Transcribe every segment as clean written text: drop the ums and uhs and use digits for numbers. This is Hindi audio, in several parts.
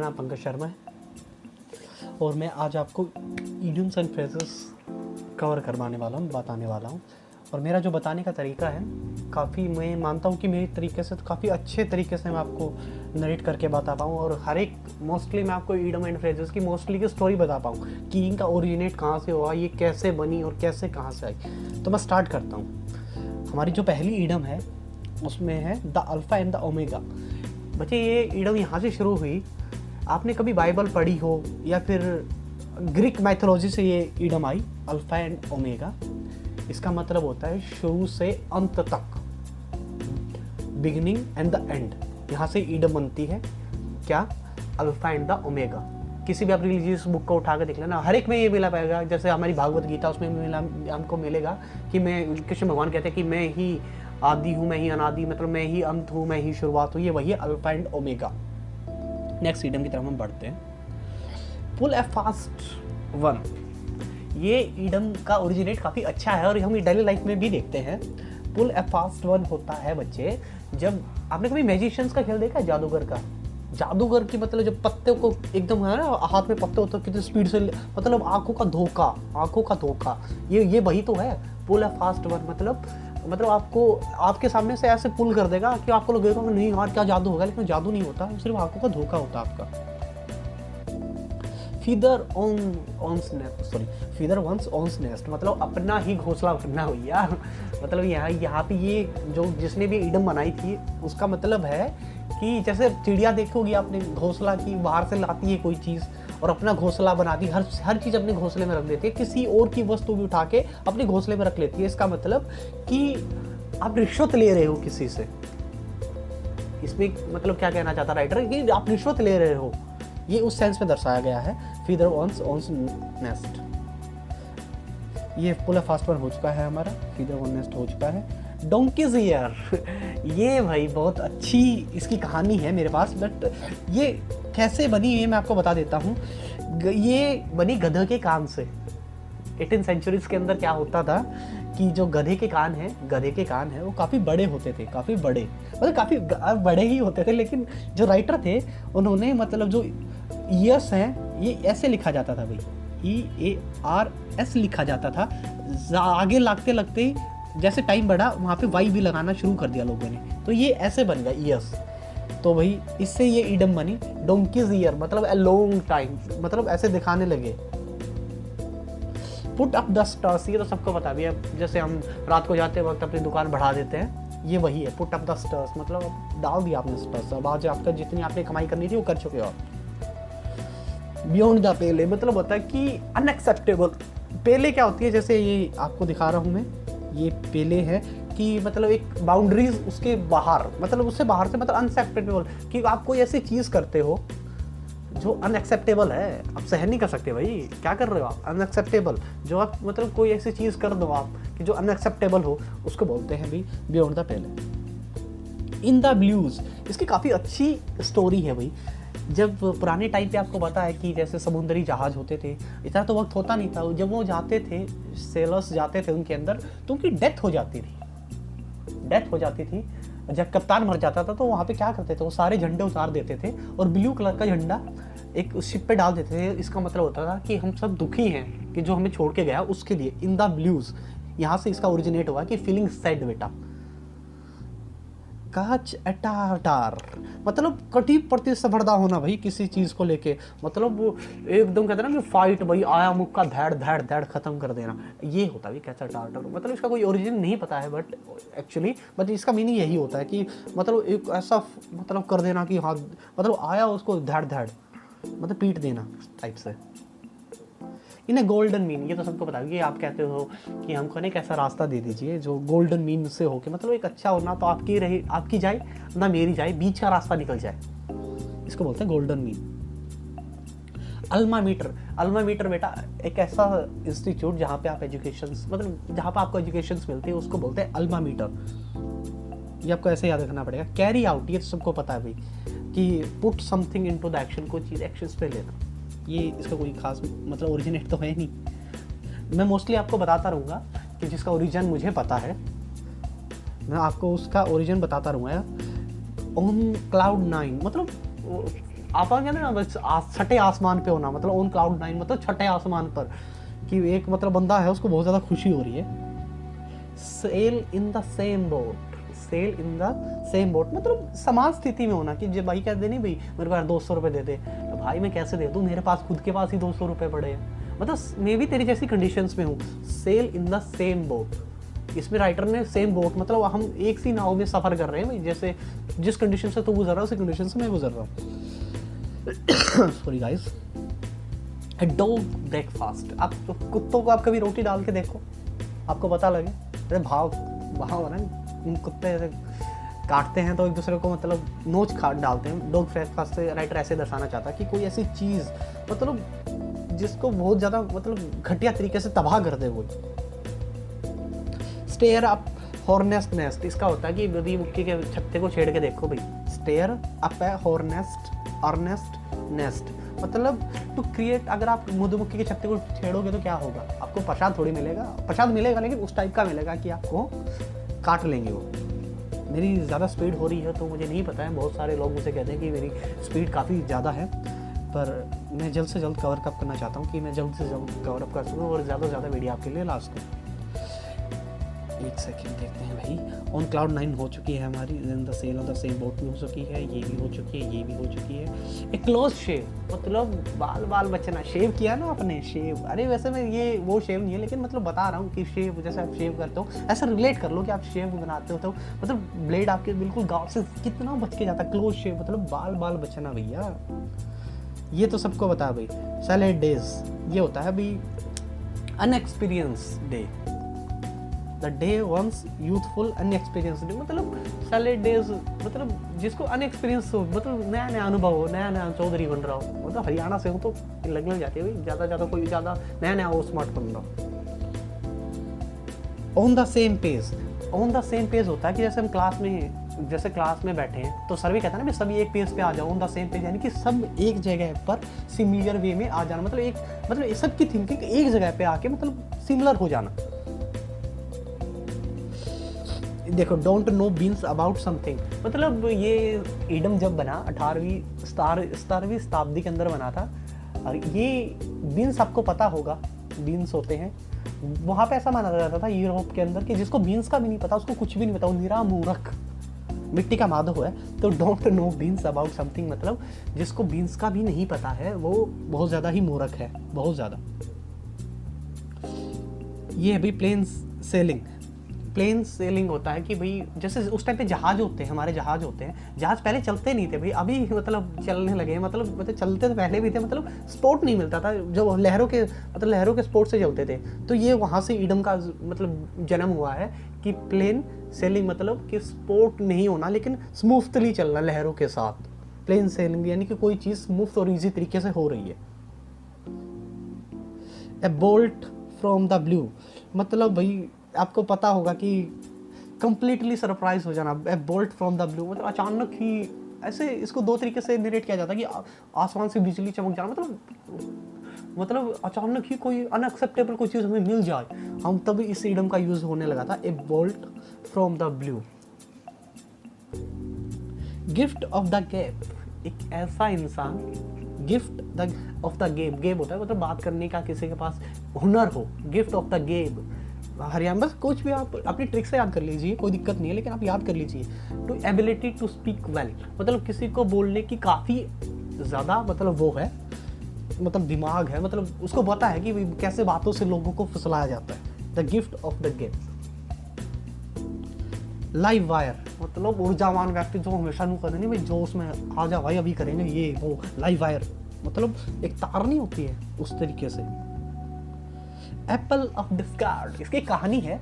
नाम पंकज शर्मा है और मैं आज आपको इडियम्स एंड फ्रेजेस कवर करवाने वाला हूँ, बताने वाला हूँ। और मेरा जो बताने का तरीका है काफ़ी, मैं मानता हूँ कि मेरे तरीके से तो काफ़ी अच्छे तरीके से मैं आपको नरेट करके बता पाऊँ और हर एक मोस्टली मैं आपको इडियम एंड फ्रेजेस की मोस्टली की स्टोरी बता पाऊँ कि इनका ओरिजिनेट कहाँ से हुआ, ये कैसे बनी और कैसे कहाँ से आई। तो मैं स्टार्ट करता हूँ। हमारी जो पहली इडियम है उसमें है the alpha and the omega. बच्चे ये इडियम यहाँ से शुरू हुई। आपने कभी बाइबल पढ़ी हो या फिर ग्रीक माइथोलॉजी से ये idiom I, alpha and omega. इसका मतलब होता है शुरू से अंत तक, बिगिनिंग एंड द एंड। यहाँ से इडियम बनती है क्या, अल्फ़ा एंड द ओमेगा। किसी भी आप रिलीजियस बुक को उठा कर देख लेना, हर एक में ये मिला पाएगा। जैसे हमारी भागवत गीता उसमें मिला, हमको मिलेगा कि मैं, कृष्ण भगवान कहते हैं कि मैं ही आदि हूँ, मैं ही अनादि, मतलब मैं ही अंत हूँ, मैं ही शुरुआत हूँ। ये वही है alpha and omega. Next idiom की तरफ हम बढ़ते हैं। पुल ए फास्ट वन। ये इडियम का ओरिजिनेट काफ़ी अच्छा है और हम डेली लाइफ में भी देखते हैं। पुल ए फास्ट वन होता है बच्चे, जब आपने कभी मैजिशियंस का खेल देखा है, जादूगर का। जादूगर की मतलब जब पत्ते को एकदम है ना, हाथ में पत्ते होते कितनी स्पीड से, मतलब आंखों का धोखा, ये वही तो है पुल ए फास्ट वन। मतलब आपको आपके सामने से ऐसे पुल कर देगा कि आपको लगेगा नहीं यार क्या जादू होगा, लेकिन जादू नहीं होता, सिर्फ आंखों का धोखा होता है आपका। फीदर वंस ऑन्स नेस्ट, मतलब अपना ही घोंसला भरना भैया। मतलब यहाँ पे ये जो जिसने भी इडियम बनाई थी उसका मतलब है कि जैसे चिड़िया देखोगी आपने घोंसला की, बाहर से लाती है कोई चीज़ और अपना घोंसला बनाती है, हर चीज़ अपने घोंसले में रख देती है, किसी और की वस्तु भी उठा के अपने घोंसले में रख लेती है। इसका मतलब कि आप रिश्वत ले रहे हो किसी से। इसमें मतलब क्या कहना चाहता राइटर कि आप रिश्वत ले रहे हो, ये उस सेंस में दर्शाया गया है। फीदर वंस ऑन्स नेस्ट, ये पुल फास्ट वन हो चुका है हमारा, फीदर वन नेस्ट हो चुका है। डोंकीज ईयर, ये भाई बहुत अच्छी इसकी कहानी है मेरे पास, बट ये कैसे बनी ये मैं आपको बता देता हूँ। ये बनी गधे के कान से। 18 सेंचुरीज के अंदर क्या होता था कि जो गधे के कान है वो काफ़ी बड़े होते थे, काफ़ी बड़े, मतलब काफ़ी बड़े ही होते थे। लेकिन जो राइटर थे उन्होंने मतलब जो ईयर्स हैं ये ऐसे लिखा जाता था भाई, EARS लिखा जाता था। आगे लगते जैसे टाइम बढ़ा वहाँ पे वाई भी लगाना शुरू कर दिया लोगों ने, तो ये ऐसे बन गया ईयर्स। तो भाई इससे ये इडियम बनी डोंकीज ईयर, मतलब ए लॉन्ग टाइम, मतलब ऐसे दिखाने लगे। पुट अप द स्टर्स, ये तो सबको पता भी है, जैसे हम रात को जाते वक्त अपनी दुकान बढ़ा देते हैं, ये वही है पुट अप द स्टर्स, मतलब डाल दिया आपने स्टर्स, अब आज आपका जितनी आपने कमाई करनी थी वो कर चुके हो। बियॉन्ड द पेले, मतलब होता है कि अनएक्सेप्टेबल। पेले क्या होती है, जैसे ये आपको दिखा रहा हूँ मैं, ये पेले है कि मतलब एक बाउंड्रीज उसके बाहर, मतलब उससे बाहर से, मतलब अनएक्सेप्टेबल, कि आप कोई ऐसी चीज़ करते हो जो अनएक्सेप्टेबल है, आप सहन नहीं कर सकते भाई, क्या कर रहे हो आप, अनएक्सेप्टेबल। जो आप मतलब कोई ऐसी चीज़ कर दो आप कि जो अनएक्सेप्टेबल हो, उसको बोलते हैं भाई beyond the Pele. In the blues, इसकी काफ़ी अच्छी स्टोरी है भाई। जब पुराने टाइम पे आपको पता है कि जैसे समुद्री जहाज होते थे, इतना तो वक्त होता नहीं था, जब वो जाते थे, सेलर्स जाते थे उनके अंदर, तो उनकी डेथ हो जाती थी। जब कप्तान मर जाता था तो वहाँ पे क्या करते थे, वो सारे झंडे उतार देते थे और ब्लू कलर का झंडा एक उस शिप पे डाल देते थे। इसका मतलब होता था कि हम सब दुखी हैं कि जो हमें छोड़ के गया उसके लिए। इन द ब्लूज, यहाँ से इसका ओरिजिनेट हुआ कि फीलिंग सैड बेटा। काच अटाटार, मतलब कटी प्रतिस्पर्धा होना भाई किसी चीज़ को लेके, मतलब वो एकदम कहते हैं ना कि फाइट भाई, आया मुख का धैड़ खत्म कर देना, ये होता है कैच अटाटार। मतलब इसका कोई ओरिजिन नहीं पता है, बट इसका मीनिंग यही होता है कि मतलब एक ऐसा मतलब कर देना कि हाँ, मतलब आया उसको धैड़ मतलब पीट देना टाइप से। इन्हें गोल्डन मीन, ये तो सबको पता है कि आप कहते हो कि हमको ना एक ऐसा रास्ता दे दीजिए जो गोल्डन मीन से हो के, मतलब एक अच्छा हो, ना तो आपकी जाए ना मेरी जाए, बीच का रास्ता निकल जाए, इसको बोलते हैं गोल्डन मीन। अल्मा मीटर बेटा एक ऐसा इंस्टीट्यूट जहाँ पे आप जहाँ पे आपको एजुकेशन मिलती है, उसको बोलते हैं अल्मा मीटर। ये आपको ऐसे याद रखना पड़ेगा। कैरी आउट, ये तो सबको पता है भाई कि put something into the action, कोई चीज़ एक्शन पे लेना, ये इसका कोई खास मतलब ओरिजिनेट तो है नहीं। मैं मोस्टली आपको बताता रहूँगा कि जिसका ओरिजिन मुझे पता है, मैं आपको उसका ओरिजिन बताता रहूँगा। ऑन क्लाउड 9, मतलब आप कहते हैं ना बस छठे आसमान पे होना, मतलब ऑन क्लाउड 9, मतलब छठे आसमान पर, कि एक मतलब बंदा है उसको बहुत ज़्यादा खुशी हो रही है। Sail in the same boat, sail in the same boat मतलब समान स्थिति में होना, कि जब भाई कहते नहीं भाई मेरे पास 200 रुपये दे दे, तो भाई मैं कैसे दे दूँ, मेरे पास खुद के पास ही 200 रुपये पड़े हैं, मतलब मैं भी तेरी जैसी कंडीशंस में हूँ। Sail in the same boat, इसमें राइटर ने सेम बोट मतलब हम एक सी नाव में सफ़र कर रहे हैं भाई, जैसे जिस कंडीशन से तू गुजर रहा है उसी कंडीशन से मैं गुजर रहा हूँ। Sorry guys. A dog breakfast, आप कुत्तों को आप कभी रोटी डाल के देखो, आपको पता लगे, अरे भाव भाव है ना, कुत्ते ऐसे काटते हैं तो एक दूसरे को मतलब नोच काट डालते हैं। डॉग ब्रेकफास्ट से राइटर ऐसे दर्शाना चाहता है कि कोई ऐसी चीज़ मतलब जिसको बहुत ज़्यादा मतलब घटिया तरीके से तबाह कर दे वो। स्टेयर अप हॉर्नेस्ट नेस्ट, इसका होता है कि नदी मुक्की के छत्ते को छेड़ के देखो भाई। स्टेयर अप है हॉर्नेस्ट अर्नेस्ट नेस्ट, मतलब टू क्रिएट, अगर आप मधुमक्खी के छत्ते को छेड़ोगे तो क्या होगा, आपको प्रसाद थोड़ी मिलेगा, प्रसाद मिलेगा लेकिन उस टाइप का मिलेगा कि आपको काट लेंगे वो। मेरी ज़्यादा स्पीड हो रही है तो मुझे नहीं पता है, बहुत सारे लोग मुझे कहते हैं कि मेरी स्पीड काफ़ी ज़्यादा है, पर मैं जल्द से जल्द कवर अप करना चाहता हूँ कि मैं जल्द से जल्द कवर अप कर सकूँ और ज़्यादा से ज़्यादा वीडियो आपके लिए ला सकूँ। एक सेकंड देखते हैं भाई। ऑन क्लाउड 9 हो चुकी है हमारी, the sail on the same boat भी हो चुकी है, ये भी हो चुकी है, ये भी हो चुकी है। एक क्लोज शेव, मतलब बाल बचना, शेव किया ना आपने, शेव, अरे वैसे में ये वो शेव नहीं है लेकिन मतलब बता रहा हूँ कि शेव, जैसे आप शेव करते हो ऐसा रिलेट कर लो कि आप शेव बनाते हो तो मतलब ब्लेड आपके बिल्कुल गाँव से कितना बच के जाता है। क्लोज शेव मतलब बाल बचना भैया, ये तो सबको बता भाई। सैलेड डेज, ये होता है भाई unexperience day, the day once youthful unexperience day, मतलब सैलेड डेज मतलब जिसको अनएक्सपीरियंस हो, मतलब नया नया अनुभव हो, नया नया चौधरी बन रहा हो, मतलब हरियाणा से हो तो लग जाती है भाई, ज़्यादा कोई ज़्यादा नया नया हो स्मार्ट बन रहा हो। On the same page, on the same page होता है कि जैसे हम क्लास में बैठे हैं तो सर भी कहता है ना भाई सभी एक पेज पे आ जाओ, ऑन द सेम पेज, यानी कि सब एक जगह पर सिमिलर वे में आ जाना, मतलब सबकी थिंकिंग एक जगह पे आके मतलब सिमिलर हो जाना। देखो don't know beans about something, मतलब ये ईडम जब बना 17वीं शताब्दी के अंदर बना था, और ये बीन्स आपको पता होगा, बीन्स होते हैं वहाँ पे ऐसा माना जाता था यूरोप के अंदर कि जिसको बीन्स का भी नहीं पता उसको कुछ भी नहीं पता, वो निरा मूर्ख मिट्टी का माधव है। तो don't know beans about something मतलब जिसको बीन्स का भी नहीं पता है वो बहुत ज़्यादा ही मूर्ख है, बहुत ज़्यादा। ये है भाई प्लेन सेलिंग। प्लेन सेलिंग होता है कि भाई जैसे उस टाइम पे जहाज होते हैं, हमारे जहाज होते हैं, जहाज पहले चलते नहीं थे भाई, अभी मतलब चलने लगे, मतलब चलते तो पहले भी थे, मतलब स्पोर्ट नहीं मिलता था, जो लहरों के स्पोर्ट से चलते थे। तो ये वहाँ से ईडम का मतलब जन्म हुआ है कि प्लेन सेलिंग मतलब कि स्पोर्ट नहीं होना लेकिन स्मूथली चलना लहरों के साथ। प्लेन सेलिंग यानी कि कोई चीज़ स्मूथ और ईजी तरीके से हो रही है। ए बोल्ट फ्रॉम द ब्लू, मतलब भाई आपको पता होगा कि कंप्लीटली सरप्राइज हो जाना। ए बोल्ट फ्रॉम द ब्लू मतलब अचानक ही, ऐसे इसको दो तरीके से नरेट किया जाता है कि आसमान से बिजली चमक जाना, मतलब अचानक ही कोई अनएक्सेप्टेबल कोई चीज़ हमें मिल जाए, हम तभी इस इडम का यूज होने लगा था। ए bolt from the blue. Gift of the gap, एक ऐसा इंसान, गिफ्ट ऑफ द गेब, गेब होता है मतलब बात करने का, किसी के पास हुनर हो, गिफ्ट ऑफ द गेब। हरियाणा बस कुछ भी आप अपनी ट्रिक से याद कर लीजिए, कोई दिक्कत नहीं है, लेकिन आप याद कर लीजिए। To ability to speak well, मतलब किसी को बोलने की काफ़ी ज़्यादा मतलब वो है, मतलब दिमाग है, मतलब उसको पता है कि कैसे बातों से लोगों को फुसलाया जाता है। The gift of the gab. Live wire मतलब ऊर्जावान व्यक्ति जो हमेशा नहीं करने भाई जोश में आ जा भाई अभी करेंगे ये वो। लाइव वायर मतलब एक तार नहीं होती है उस तरीके से। एप्पल ऑफ डिस्कार्ड, इसकी कहानी है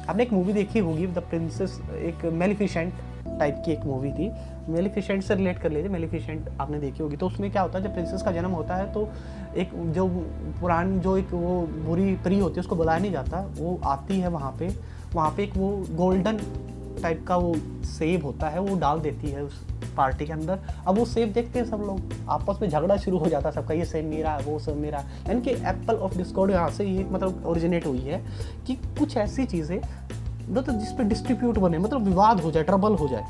आपने एक मूवी देखी होगी द प्रिंसेस, एक मेलिफिसेंट टाइप की एक मूवी थी, मेलिफिसेंट से रिलेट कर लीजिए, मेलिफिसेंट आपने देखी होगी। तो उसमें क्या होता है जब प्रिंसेस का जन्म होता है तो एक जो पुरानी जो एक वो बुरी परी होती है उसको बुलाया नहीं जाता, वो आती है वहाँ पे एक वो गोल्डन टाइप का वो सेब होता है, वो डाल देती है उस पार्टी के अंदर। अब वो सेब देखते हैं सब लोग, आपस में झगड़ा शुरू हो जाता है सबका, ये सेब मेरा है वो सेब मेरा है। यानी कि एप्पल ऑफ डिस्कॉर्ड यहाँ से ये मतलब ओरिजिनेट हुई है कि कुछ ऐसी चीज़ें मतलब जिस पे डिस्ट्रीब्यूट बने, मतलब विवाद हो जाए, ट्रबल हो जाए।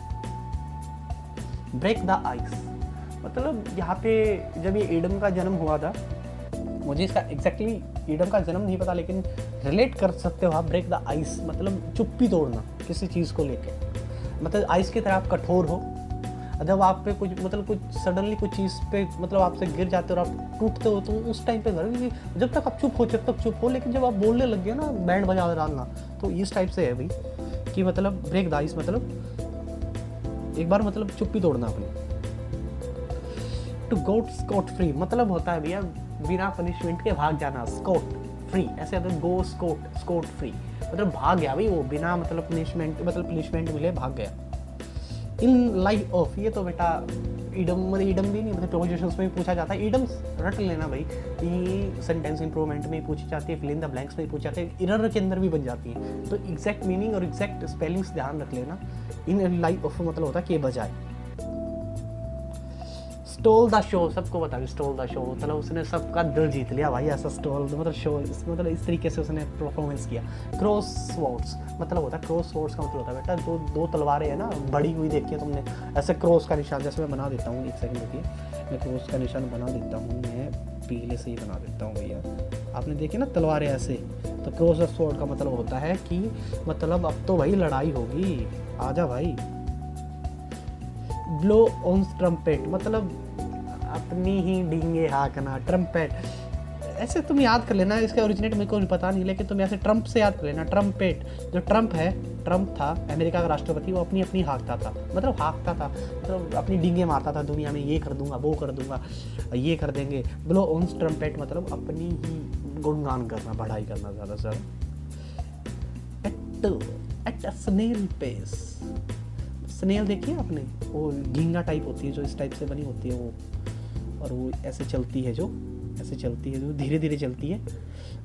ब्रेक द आइस, मतलब यहाँ पे जब ये ईडम का जन्म हुआ था, मुझे इसका एग्जैक्टली ईडम का जन्म नहीं पता, लेकिन रिलेट कर सकते हो आप। ब्रेक द आइस मतलब चुप्पी तोड़ना किसी चीज़ को लेके, मतलब आइस की तरह आप कठोर हो। जब आप पे कुछ मतलब कुछ सडनली कुछ चीज़ पे मतलब आपसे गिर जाते हो और आप टूटते हो, तो उस टाइम पे करो, क्योंकि जब तक आप चुप हो जब तक चुप हो, लेकिन जब आप बोलने लग गए ना बैंड बजा डालना, तो इस टाइप से है भाई कि मतलब ब्रेक द आइस मतलब एक बार मतलब चुप्पी तोड़ना अपनी। टू गो स्कॉट फ्री मतलब होता है भैया बिना पनिशमेंट के भाग जाना, स्कॉट फ्री ऐसे होता है, गो स्कॉट फ्री मतलब भाग गया भाई वो, बिना मतलब पनिशमेंट मिले भाग गया। इन लाइफ ऑफ, ये तो बेटा ईडम भी नहीं, मतलब प्रोपोजिशंस में भी पूछा जाता है। ईडम्स रट लेना भाई, ये सेंटेंस इंप्रूवमेंट में पूछी जाती है, फिल इन द ब्लैंक्स में पूछी जाती है, एरर के अंदर भी बन जाती है, तो एग्जैक्ट मीनिंग और एग्जैक्ट स्पेलिंग्स ध्यान रख लेना। इन लाइफ ऑफ मतलब होता है के बजाय। स्टोल द शो, सबको बता भी स्टोल द शो मतलब उसने सबका दिल जीत लिया भाई, ऐसा स्टोल मतलब शो मतलब इस तरीके से उसने परफॉर्मेंस किया। क्रॉस स्वॉर्ड्स मतलब होता है, क्रॉस स्वॉर्ड्स का मतलब होता है बेटा जो दो तलवारें हैं ना बड़ी हुई, देखी है तुमने ऐसे क्रॉस का निशान, जैसे मैं बना देता हूँ, एक सेकंड देखिए मैं क्रॉस का निशान बना देता हूँ, मैं पीले से ही बना देता हूँ भैया, आपने देखी ना तलवारें ऐसे, तो क्रॉस स्वॉर्ड का मतलब होता है कि मतलब अब तो भाई लड़ाई होगी, आजा भाई। ब्लो ऑन ट्रम्पेट मतलब अपनी ही डींगे हाँकना, ट्रम्पेट ऐसे तुम याद कर लेना, इसका ओरिजिनेट मेरे को पता नहीं, लेकिन तुम ऐसे ट्रम्प से याद कर लेना। ट्रम्पेट जो ट्रम्प है, ट्रम्प था अमेरिका का राष्ट्रपति, वो अपनी हाँकता था, मतलब अपनी डींगे मारता था दुनिया में, ये कर दूंगा वो कर दूंगा ये कर देंगे। ब्लो ऑन ट्रम्पेट मतलब अपनी ही गुणगान करना, बढ़ाई करना ज़्यादा से ज़्यादा। At a snail pace, snail देखिए आपने, वो घींगा टाइप होती है जो इस टाइप से बनी होती है वो, और वो ऐसे चलती है जो धीरे धीरे चलती है,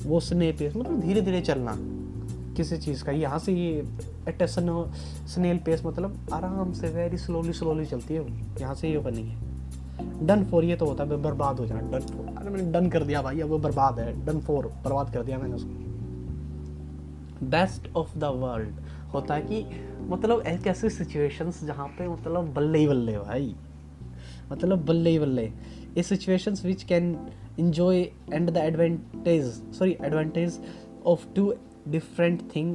वो स्नेल पेस मतलब धीरे धीरे चलना किसी चीज़ का। यहाँ से ये एट स्नेल पेस मतलब आराम से वेरी स्लोली चलती है वो, यहाँ से ये बनी है। डन फॉर ये तो होता है बर्बाद हो जाना, डन फॉर, अरे मैंने डन कर दिया भाई, अब वो बर्बाद है, डन फॉर बर्बाद कर दिया मैंने उसको। बेस्ट ऑफ द वर्ल्ड होता है कि मतलब एक ऐसी सिचुएशंस जहाँ पे मतलब बल्ले ही बल्ले भाई, मतलब बल्ले ही बल्ले, a situations which can enjoy and the advantage of two different thing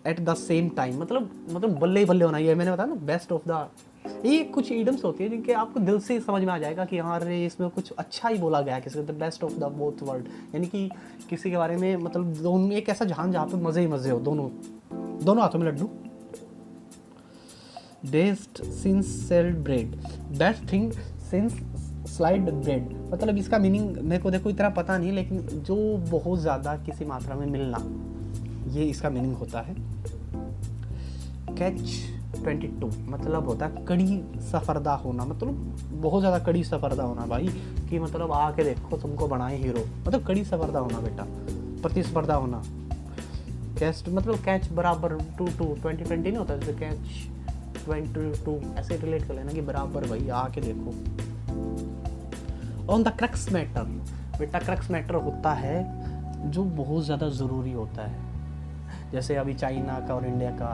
at the same time मतलब बल्ले ही बल्ले होना, ये मैंने बताया ना बेस्ट ऑफ द। ये कुछ ईडम्स होती है जिनके आपको दिल से समझ में आ जाएगा कि हाँ रे इसमें कुछ अच्छा ही बोला गया है, किसी the best of the both world, यानी कि किसी के बारे में मतलब दोनों एक ऐसा जहान जहाँ पे मज़े ही मज़े हो, दोनों हाथों में लड्डू। Best since sealed bread, best thing since sliced bread मतलब इसका मीनिंग मेरे को देखो इतना पता नहीं, लेकिन जो बहुत ज़्यादा किसी मात्रा में मिलना, ये इसका मीनिंग होता है। कैच 22 मतलब होता है कड़ी सफरदा होना, मतलब बहुत ज़्यादा कड़ी सफरदा होना भाई, कि मतलब आके देखो तुमको बनाए हीरो, मतलब कड़ी सफरदा होना बेटा, प्रतिस्पर्धा होना। कैच मतलब कैच बराबर 2020 नहीं होता, जैसे कैच 22 ऐसे रिलेट कर लेना कि बराबर भाई आके देखो। ऑन द क्रक्स मैटर बेटा, क्रक्स मैटर होता है जो बहुत ज़्यादा ज़रूरी होता है, जैसे अभी चाइना का और इंडिया का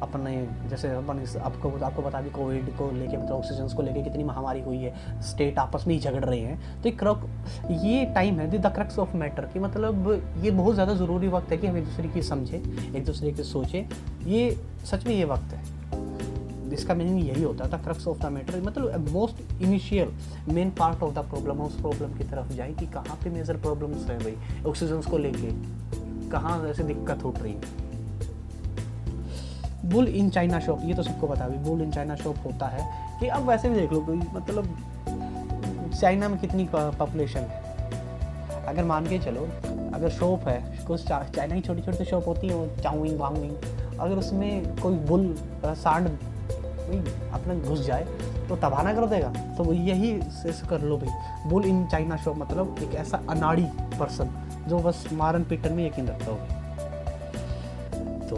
अपने, जैसे अपन आपको बता दी कोविड को लेके मतलब ऑक्सीजन को लेके कितनी महामारी हुई है, स्टेट आपस में ही झगड़ रहे हैं, तो ये टाइम है द क्रक्स ऑफ मैटर की मतलब ये बहुत ज़्यादा ज़रूरी वक्त है कि हम एक दूसरे की समझें, एक दूसरे की सोचें, ये सच में ये वक्त है। इसका मीनिंग यही होता है the crux of the matter, मतलब most initial main part of the problem, उस प्रॉब्लम की तरफ जाए कि कहाँ पे मेजर प्रॉब्लम्स है भाई ऑक्सीजन को लेके, कहाँ ऐसे दिक्कत हो रही है। बुल इन चाइना शॉप, ये तो सबको पता है, बुल इन चाइना शॉप होता है कि अब वैसे भी देख लो कोई मतलब चाइना में कितनी पॉपुलेशन है, अगर मान के चलो अगर शॉप है कुछ चाइना की छोटी छोटी शॉप होती है चाउमिंग वाउमिंग, अगर उसमें कोई बुल सांड अपना घुस जाए तो तबाह ना कर देगा, तो यही से कर लो भाई। बुल इन चाइना शॉप मतलब एक ऐसा अनाड़ी पर्सन जो बस मारन पीटन में यकीन रखता होगा। तो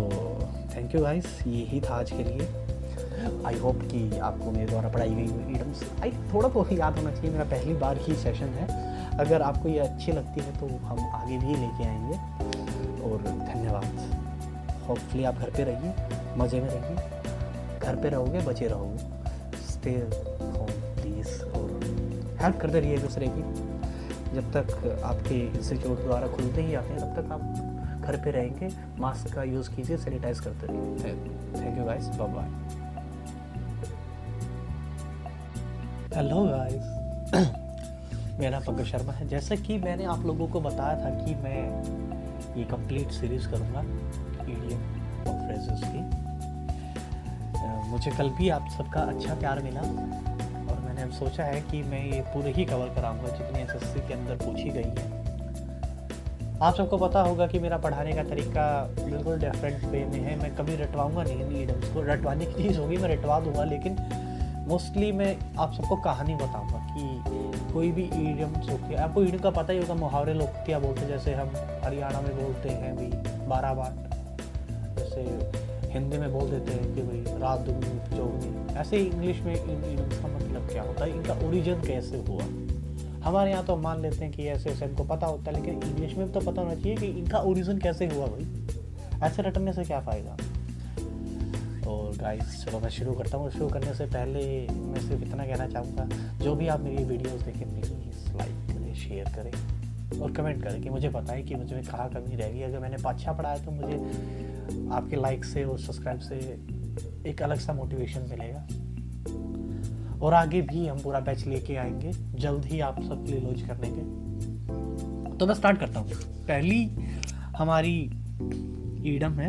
थैंक यू गाइस, यही था आज के लिए। आई होप कि आपको मेरे द्वारा पढ़ाई गई हुई ईडम्स थोड़ा तो याद होना चाहिए, मेरा पहली बार ही सेशन है, अगर आपको ये अच्छी लगती है तो हम आगे भी लेके आएंगे। और धन्यवाद। होपफुली आप घर पे रहिए, मज़े में रहिए, घर पे रहोगे बचे रहोगे, स्टे होम प्लीज़, और हेल्प करते रहिए एक दूसरे की। जब तक आपके इंस्टीट्यूट द्वारा खुलते ही आते हैं तब तक आप घर पे रहेंगे, मास्क का यूज़ कीजिए, सैनिटाइज करते रहिए। Thank you guys, bye bye. Hello guys, मेरा नाम पंकज शर्मा है। जैसा कि मैंने आप लोगों को बताया था कि मैं ये कंप्लीट सीरीज़ करूँगा ईडियम और फ्रेजेस की। मुझे कल भी आप सबका अच्छा प्यार मिला और मैंने अब सोचा है कि मैं ये पूरे ही कवर कराऊंगा जितनी एसएससी के अंदर पूछी गई है। आप सबको पता होगा कि मेरा पढ़ाने का तरीका बिल्कुल डिफरेंट वे में है। मैं कभी रटवाऊंगा नहीं ईडियम्स को, रटवाने की चीज़ होगी मैं रटवा दूंगा, लेकिन मोस्टली मैं आप सबको कहानी बताऊंगा कि कोई भी ईडियम्स होती है। आपको ईडियम का पता ही होगा, मुहावरे लोग क्या बोलते हैं, जैसे हम हरियाणा में बोलते हैं भाई 12 बाट, जैसे हिंदी में बोल देते हैं कि भाई रात दुगनी चौगनी। ऐसे ही इंग्लिश में इन ईडियम्स का मतलब क्या होता है, इनका ओरिजिन कैसे हुआ। हमारे यहाँ तो मान लेते हैं कि ऐसे ऐसे हमको पता होता है, लेकिन इंग्लिश में भी तो पता होना चाहिए कि इनका ओरिजिन कैसे हुआ भाई। ऐसे रटने से क्या फ़ायदा। और गाइस चलो मैं शुरू करता हूँ। शुरू करने से पहले मैं सिर्फ इतना कहना चाहूँगा, जो भी आप मेरी वीडियोस देखें प्लीज़ लाइक करें, शेयर करें और कमेंट करें कि मुझे बताएं कि मुझे कहाँ कमी रह गई। अगर मैंने अच्छा पढ़ा है तो मुझे आपके लाइक से और सब्सक्राइब से एक अलग सा मोटिवेशन मिलेगा। और आगे भी हम पूरा बैच लेके आएंगे जल्द ही आप सब के लिए लॉन्च करने के। तो मैं स्टार्ट करता हूँ। पहली हमारी ईडियम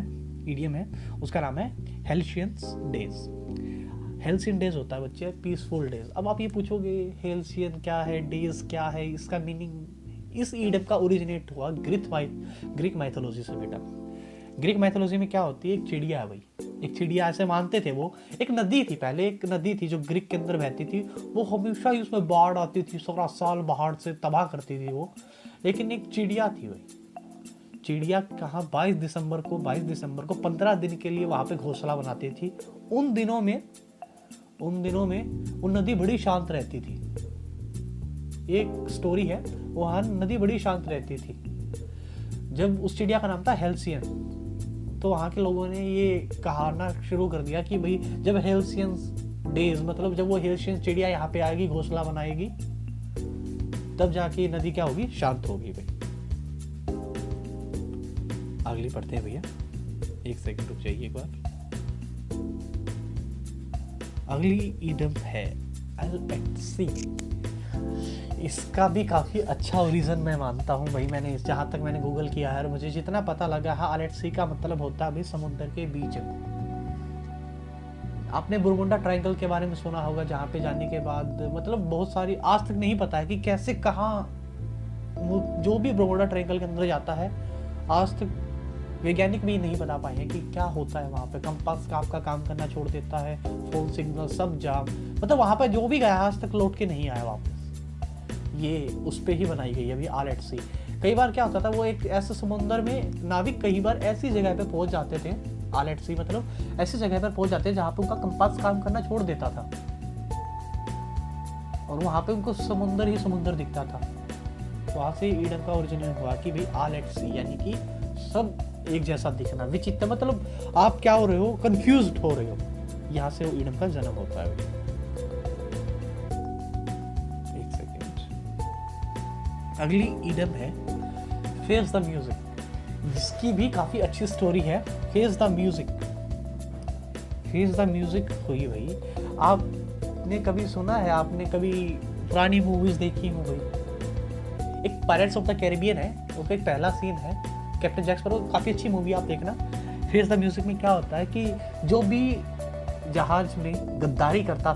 है, उसका नाम है हेल्सियंस डेज। हेल्सियन डेज होता है बच्चे पीसफुल डेज। अब आप ये पूछोगे हेल्सियन क्या है, डेज क्या है, इसका मीनिंग। इस ईडियम का ओरिजिनेट हुआ ग्रीक माइथोलॉजी से बेटा। ग्रीक माइथोलॉजी में क्या होती है, एक चिड़िया है भाई, एक चिड़िया ऐसे मानते थे वो। एक नदी थी, पहले एक नदी थी जो ग्रीक के अंदर बहती थी, वो हमेशा ही उसमें बाढ़ आती थी, सारा साल बाढ़ से तबाह करती थी वो। लेकिन एक चिड़िया थी भाई, चिड़िया कहाँ 22 दिसंबर को 15 दिन के लिए वहां पे घोंसला बनाती थी। उन दिनों में वो नदी बड़ी शांत रहती थी। एक स्टोरी है, वहां नदी बड़ी शांत रहती थी। जब उस चिड़िया का नाम था हेल्सियन, तो वहां के लोगों ने ये कहना शुरू कर दिया कि भाई जब हेल्सियंस डेज, मतलब जब वो हेल्सियन चिड़िया यहाँ पे आएगी, घोंसला बनाएगी, तब जाके नदी क्या होगी, शांत होगी भाई। अगली पढ़ते हैं भैया, एक सेकंड रुक जाइए एक बार। अगली ईडियम है LHC। इसका भी काफी अच्छा ओरिजिन मैं मानता हूँ भाई। मैंने जहां तक मैंने गूगल किया है और मुझे जितना पता लगा है, LHC का मतलब होता है भाई समुद्र के बीच में। आपने बुरमुंडा ट्रायंगल के बारे में सुना होगा, जहाँ पे जाने के बाद मतलब बहुत सारी, आज तक नहीं पता है कि कैसे कहाँ जो भी बुरमुंडा ट्रायंगल के अंदर जाता है, आज तक वैज्ञानिक भी नहीं बता पाए हैं कि क्या होता है वहाँ पे। कंपास का आपका काम करना छोड़ देता है, फोन सिग्नल सब जाम, मतलब वहाँ पे जो भी गया आज तक लौट के नहीं आया वापस। ये उस पे ही बनाई गई है अभी LHC। कई बार क्या होता था, वो एक ऐसे समुद्र में नाविक कई बार ऐसी जगह पे पहुंच जाते थे, LHC मतलब ऐसी जगह पर पहुंच जाते हैं जहाँ पे उनका कंपास काम करना छोड़ देता था और वहाँ पे उनको समुद्र ही समुद्र दिखता था। वहाँ से ईडियम का ओरिजिन हुआ कि भाई LHC यानी कि सब एक जैसा दिखना, विचित्र, मतलब आप क्या हो रहे हो, कंफ्यूज्ड हो रहे हो। यहाँ से वो ईडियम का जन्म होता है। एक सेकेंड। अगली ईडियम है फेस द म्यूजिक, जिसकी भी काफी अच्छी स्टोरी है। फेस द म्यूजिक हुई भाई, आपने कभी सुना है, आपने कभी पुरानी मूवीज देखी हो भाई। एक पायरेट्स ऑफ द कैरिबियन है, उसका एक पहला सीन है कैप्टन जैक स्पैरो, काफी अच्छी मूवी आप देखना। फेस द म्यूजिक में क्या होता है कि जो भी जहाज में गद्दारी करता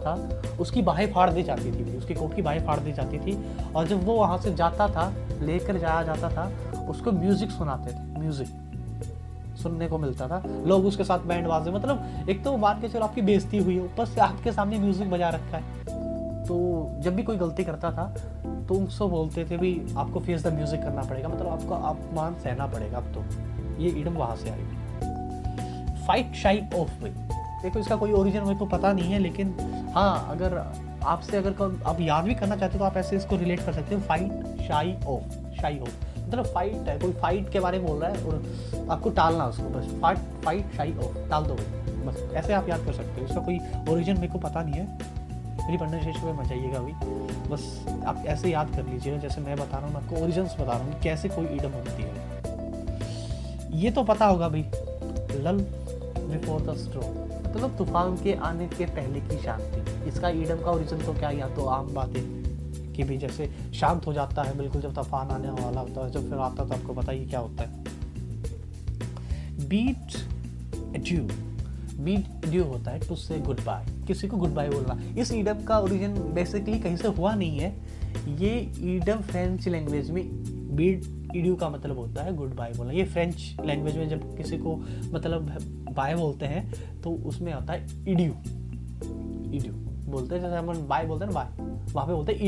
था उसकी बाहें फाड़ दी जाती थी, उसकी कोट की बाहें फाड़ दी जाती थी। और जब वो वहां से जाता था, लेकर जाया जाता था, उसको म्यूजिक सुनाते थे, म्यूजिक सुनने को मिलता था। लोग उसके साथ बैंड बाजे, मतलब एक तो मान के चलो आपकी बेइज्जती हुई है, ऊपर से आपके सामने म्यूजिक बजा रखा है। तो जब भी कोई गलती करता था तो उनसे बोलते थे भी आपको फेस द म्यूजिक करना पड़ेगा, मतलब आपको अपमान सहना पड़ेगा। अब तो ये ईडियम वहां से आई। फाइट शाई ऑफ भाई, देखो इसका कोई ओरिजिन मेरे को पता नहीं है, लेकिन हाँ अगर आप याद भी करना चाहते हो तो आप ऐसे इसको रिलेट कर सकते हो। फाइट शाई ऑफ मतलब फाइट है, कोई फाइट के बारे में बोल रहा है और आपको टालना उसको, बस फाइट शाई ऑफ टाल दो भाई, बस ऐसे आप याद कर सकते हो। इसका कोई ओरिजिन मेरे को पता नहीं है, मेरी प्रोनाउंसिएशन पे मत जाइएगा भाई, बस आप ऐसे याद कर लीजिएगा जैसे मैं बता रहा हूँ, आपको ओरिजिन्स बता रहा हूँ कि कैसे कोई ईडम बनती है। ये तो पता होगा भाई, लल बिफोर द स्ट्रॉम, मतलब तूफान के आने के पहले की शांति। इसका ईडम का ओरिजिन तो क्या, या तो आम बात है कि भी जैसे शांत हो जाता है बिल्कुल जब तूफान आने वाला होता है, जब फिर आता है तो आपको पता ही क्या होता है, बीट ड्यू होता है टू से गुड बाय, किसी को गुड बाय बोलना। इस ईडम का ओरिजिन बेसिकली कहीं से हुआ नहीं है, ये ईडम फ्रेंच लैंग्वेज में बीट ड्यू का मतलब होता है गुड बाय बोलना। ये फ्रेंच लैंग्वेज में जब किसी को मतलब बाय बोलते हैं तो उसमें होता है इड्यू बोलते हैं, जैसे हम बाय बोलते हैं ना बाय, वहाँ पे बोलते हैं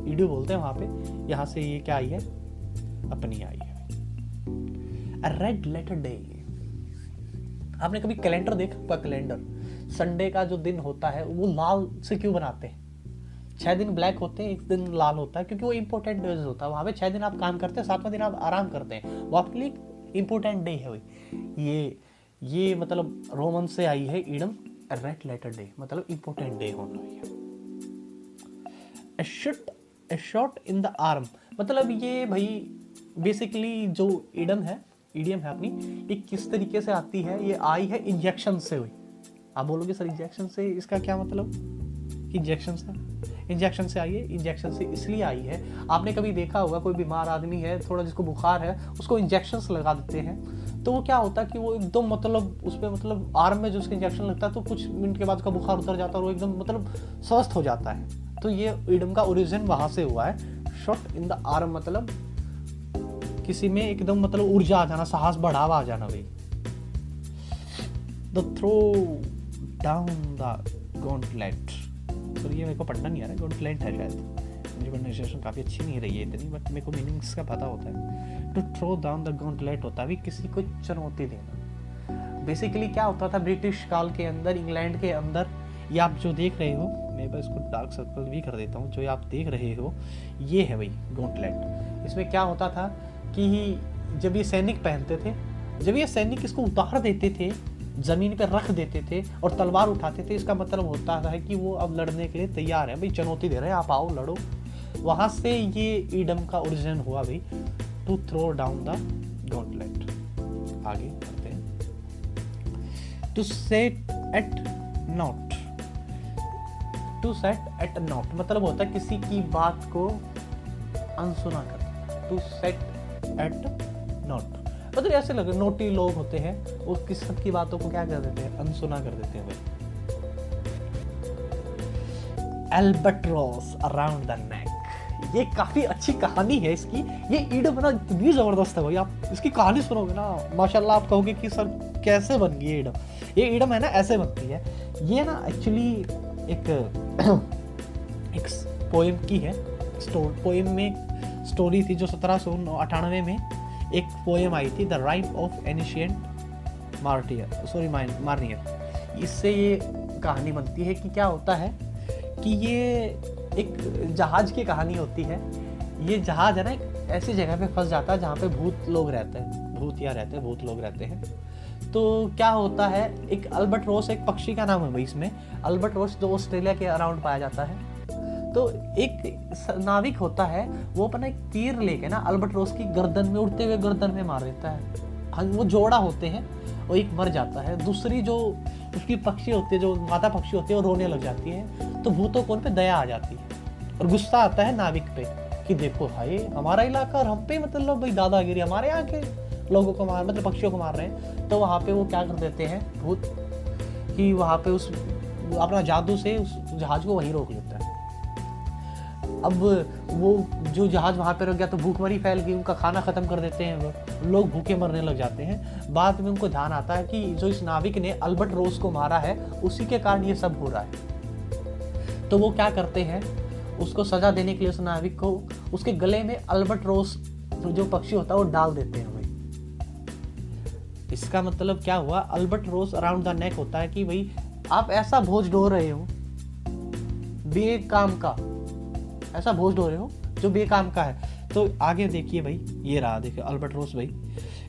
इड्यू बोलते हैं वहाँ पे। यहाँ से ये क्या आई है, अपनी आई है। रेड लेटर डे, आपने कभी कैलेंडर देखा? कैलेंडर संडे का जो दिन होता है वो लाल से क्यों बनाते हैं? 6 दिन ब्लैक होते हैं, एक दिन लाल होता है, क्योंकि वो इंपॉर्टेंट डेज होता है। वहाँ पे 6 दिन आप काम करते हैं, 7वां दिन आप आराम करते हैं, वो आपके लिए इंपॉर्टेंट डे है भाई। ये मतलब रोमन से आई है ईडम, रेड लेटर डे मतलब इंपॉर्टेंट डे होना है। ए शॉट इन द आर्म, मतलब ये भाई बेसिकली जो ईडम है अपनी, ये किस तरीके से आती है, ये आई है इंजेक्शन से हुई। आप बोलोगे सर इंजेक्शन से, इसका क्या मतलब? इंजेक्शन से आई है। इंजेक्शन से इसलिए आई है, आपने कभी देखा होगा कोई बीमार आदमी है, थोड़ा जिसको बुखार है, उसको इंजेक्शन लगा देते हैं, तो वो क्या होता है कि वो एकदम मतलब उस पर मतलब आर्म में जो उसका इंजेक्शन लगता है तो कुछ मिनट के बाद उसका बुखार उतर जाता है और वो एकदम मतलब स्वस्थ हो जाता है। तो ये ईडम का ओरिजिन वहां से हुआ है। शॉट इन द आर्म मतलब किसी में एकदम मतलब ऊर्जा आ जाना, साहस बढ़ावा आ जाना भाई। The throw down the gauntlet, sir ये मेरे को पढ़ना नहीं आ रहा है, गॉन्टलेट है शायद, मेरी प्रोनाउंसिएशन काफ़ी अच्छी नहीं रही है इतनी, बट मेरे को मीनिंग्स का पता होता है। To throw down the gauntlet होता है किसी को चुनौती देना। बेसिकली क्या होता था ब्रिटिश काल के अंदर, इंग्लैंड के अंदर, ये आप जो देख रहे हो, मैं बस इसको डार्क सर्कल भी कर देता हूँ, जो आप देख रहे हो ये है भाई गॉन्टलेट। इसमें क्या होता था कि जब ये सैनिक पहनते थे, जब ये सैनिक इसको उतार देते थे, जमीन पर रख देते थे और तलवार उठाते थे, इसका मतलब होता था कि वो अब लड़ने के लिए तैयार है भाई, चुनौती दे रहे हैं, आप आओ लड़ो। वहां से ये ईडम का ओरिजिन हुआ भाई, to throw down the gauntlet. आगे बढ़ते हैं। To set at naught, to set at naught मतलब होता है किसी की बात को अनसुना करना। टू सेट एट नॉट मतलब ऐसे लगे नोटी लोग होते हैं, वो किस सबकी बातों को क्या कर देते हैं, अनसुना कर देते हैं भाई। एल्बट्रॉस अराउंड द नेक, ये काफी अच्छी कहानी है इसकी। ये ईडम ना इतनी जबरदस्त है भाई, आप इसकी कहानी सुनोगे ना माशाल्लाह आप कहोगे कि सर कैसे बन गई ये ईडम। ये ईडम है ना ऐसे बनती है, ये ना एक्चुअली एक पोएम की है। पोएम में स्टोरी थी जो 1798 में एक पोएम आई थी, द राइम ऑफ एनिशिएंट मार्नियर। इससे ये कहानी बनती है कि क्या होता है कि ये एक जहाज की कहानी होती है। ये जहाज है ना एक ऐसी जगह पे फंस जाता है जहाँ पे भूत लोग रहते हैं, भूत लोग रहते हैं। तो क्या होता है, एक अल्बट्रोस एक पक्षी का नाम है भाई इसमें, अल्बट्रोस जो ऑस्ट्रेलिया के अराउंड पाया जाता है। तो एक नाविक होता है, वो अपना एक तीर लेके ना अल्बट्रोस की गर्दन में, उड़ते हुए गर्दन में मार देता है। वो जोड़ा होते हैं और एक मर जाता है, दूसरी जो उसकी पक्षी होती है, जो माता पक्षी होती है, वो रोने लग जाती है। तो भूतों को उन पे दया आ जाती है और गुस्सा आता है नाविक पे कि देखो भाई हमारा इलाका और हम पे मतलब भाई दादागिरी, हमारे यहाँ के लोगों को मार मतलब पक्षियों को मार रहे हैं। तो वहाँ पे वो क्या कर देते हैं भूत कि वहाँ पे उस अपना जादू से उस जहाज को वहीं रोक लेता है। अब वो जो जहाज वहाँ पे रुक गया तो भूखमरी फैल गई, उनका खाना खत्म कर देते हैं, वो लोग भूखे मरने लग जाते हैं। बाद में उनको ध्यान आता है कि जो इस नाविक ने अल्बट्रोस को मारा है उसी के कारण ये सब हो रहा है। तो वो क्या करते हैं, उसको सजा देने के लिए उस नाविक को उसके गले में अल्बट्रोस जो पक्षी होता है वो डाल देते हैं भाई। इसका मतलब क्या हुआ, अल्बट्रोस अराउंड द नेक होता है कि भाई आप ऐसा बोझ ढो रहे हो बेकाम का, ऐसा बोझ ढो रहे हो जो बेकाम का है। तो आगे देखिए भाई, ये रहा देखिए अल्बट्रोस भाई,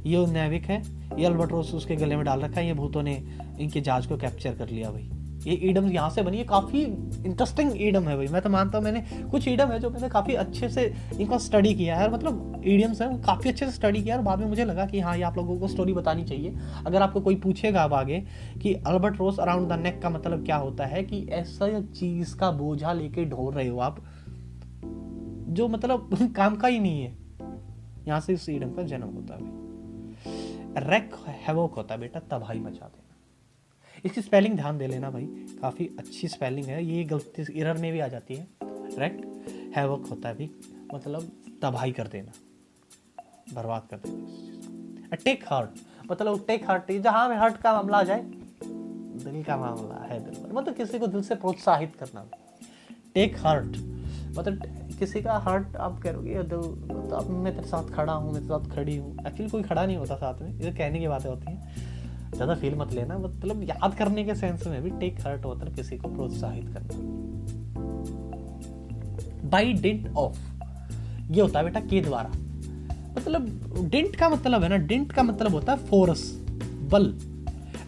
ये नाविक है, ये अल्बट्रोस उसके गले में डाल रखा है, ये भूतों ने इनके जहाज को कैप्चर कर लिया भाई। ये ईडम यहाँ से बनी है, काफ़ी इंटरेस्टिंग ईडम है भाई। मैं तो मानता हूँ, मैंने कुछ ईडम है जो मैंने काफ़ी अच्छे से इनका स्टडी किया है, और मतलब ईडियम्स है काफ़ी अच्छे से स्टडी किया, और बाद में मुझे लगा कि हाँ, ये आप लोगों को स्टोरी बतानी चाहिए। अगर आपको कोई पूछेगा अब आगे कि albatross around the neck का मतलब क्या होता है, कि ऐसा चीज़ का बोझा लेके ढोल रहे हो आप जो मतलब काम का ही नहीं है, यहाँ से इस ईडम का जन्म होता है भाई। रेक हैवोक होता है बेटा, तबाही मचा देना। इसकी स्पेलिंग ध्यान दे लेना भाई, काफ़ी अच्छी स्पेलिंग है, ये गलती एरर में भी आ जाती है। रेक हैवोक होता है भी, मतलब तबाही कर देना, बर्बाद कर देना। टेक हार्ट मतलब टेक हार्ट, जहाँ में हार्ट का मामला आ जाए, दिल का मामला है दिल पर, मतलब किसी को दिल से प्रोत्साहित करना। टेक हार्ट मतलब किसी का हार्ट आप करोगे, तो अब मैं तेरे साथ खड़ा हूँ, मैं तेरे साथ खड़ी हूँ। एक्चुअली कोई खड़ा नहीं होता साथ में, ये कहने की बातें होती हैं, ज़्यादा फील मत लेना। मतलब याद करने के सेंस में भी टेक हार्ट होता है किसी को प्रोत्साहित करना। बाई डिंट ऑफ, ये होता है बेटा के द्वारा। मतलब डिंट का मतलब है ना, डिंट का मतलब होता है फोर्स, बल।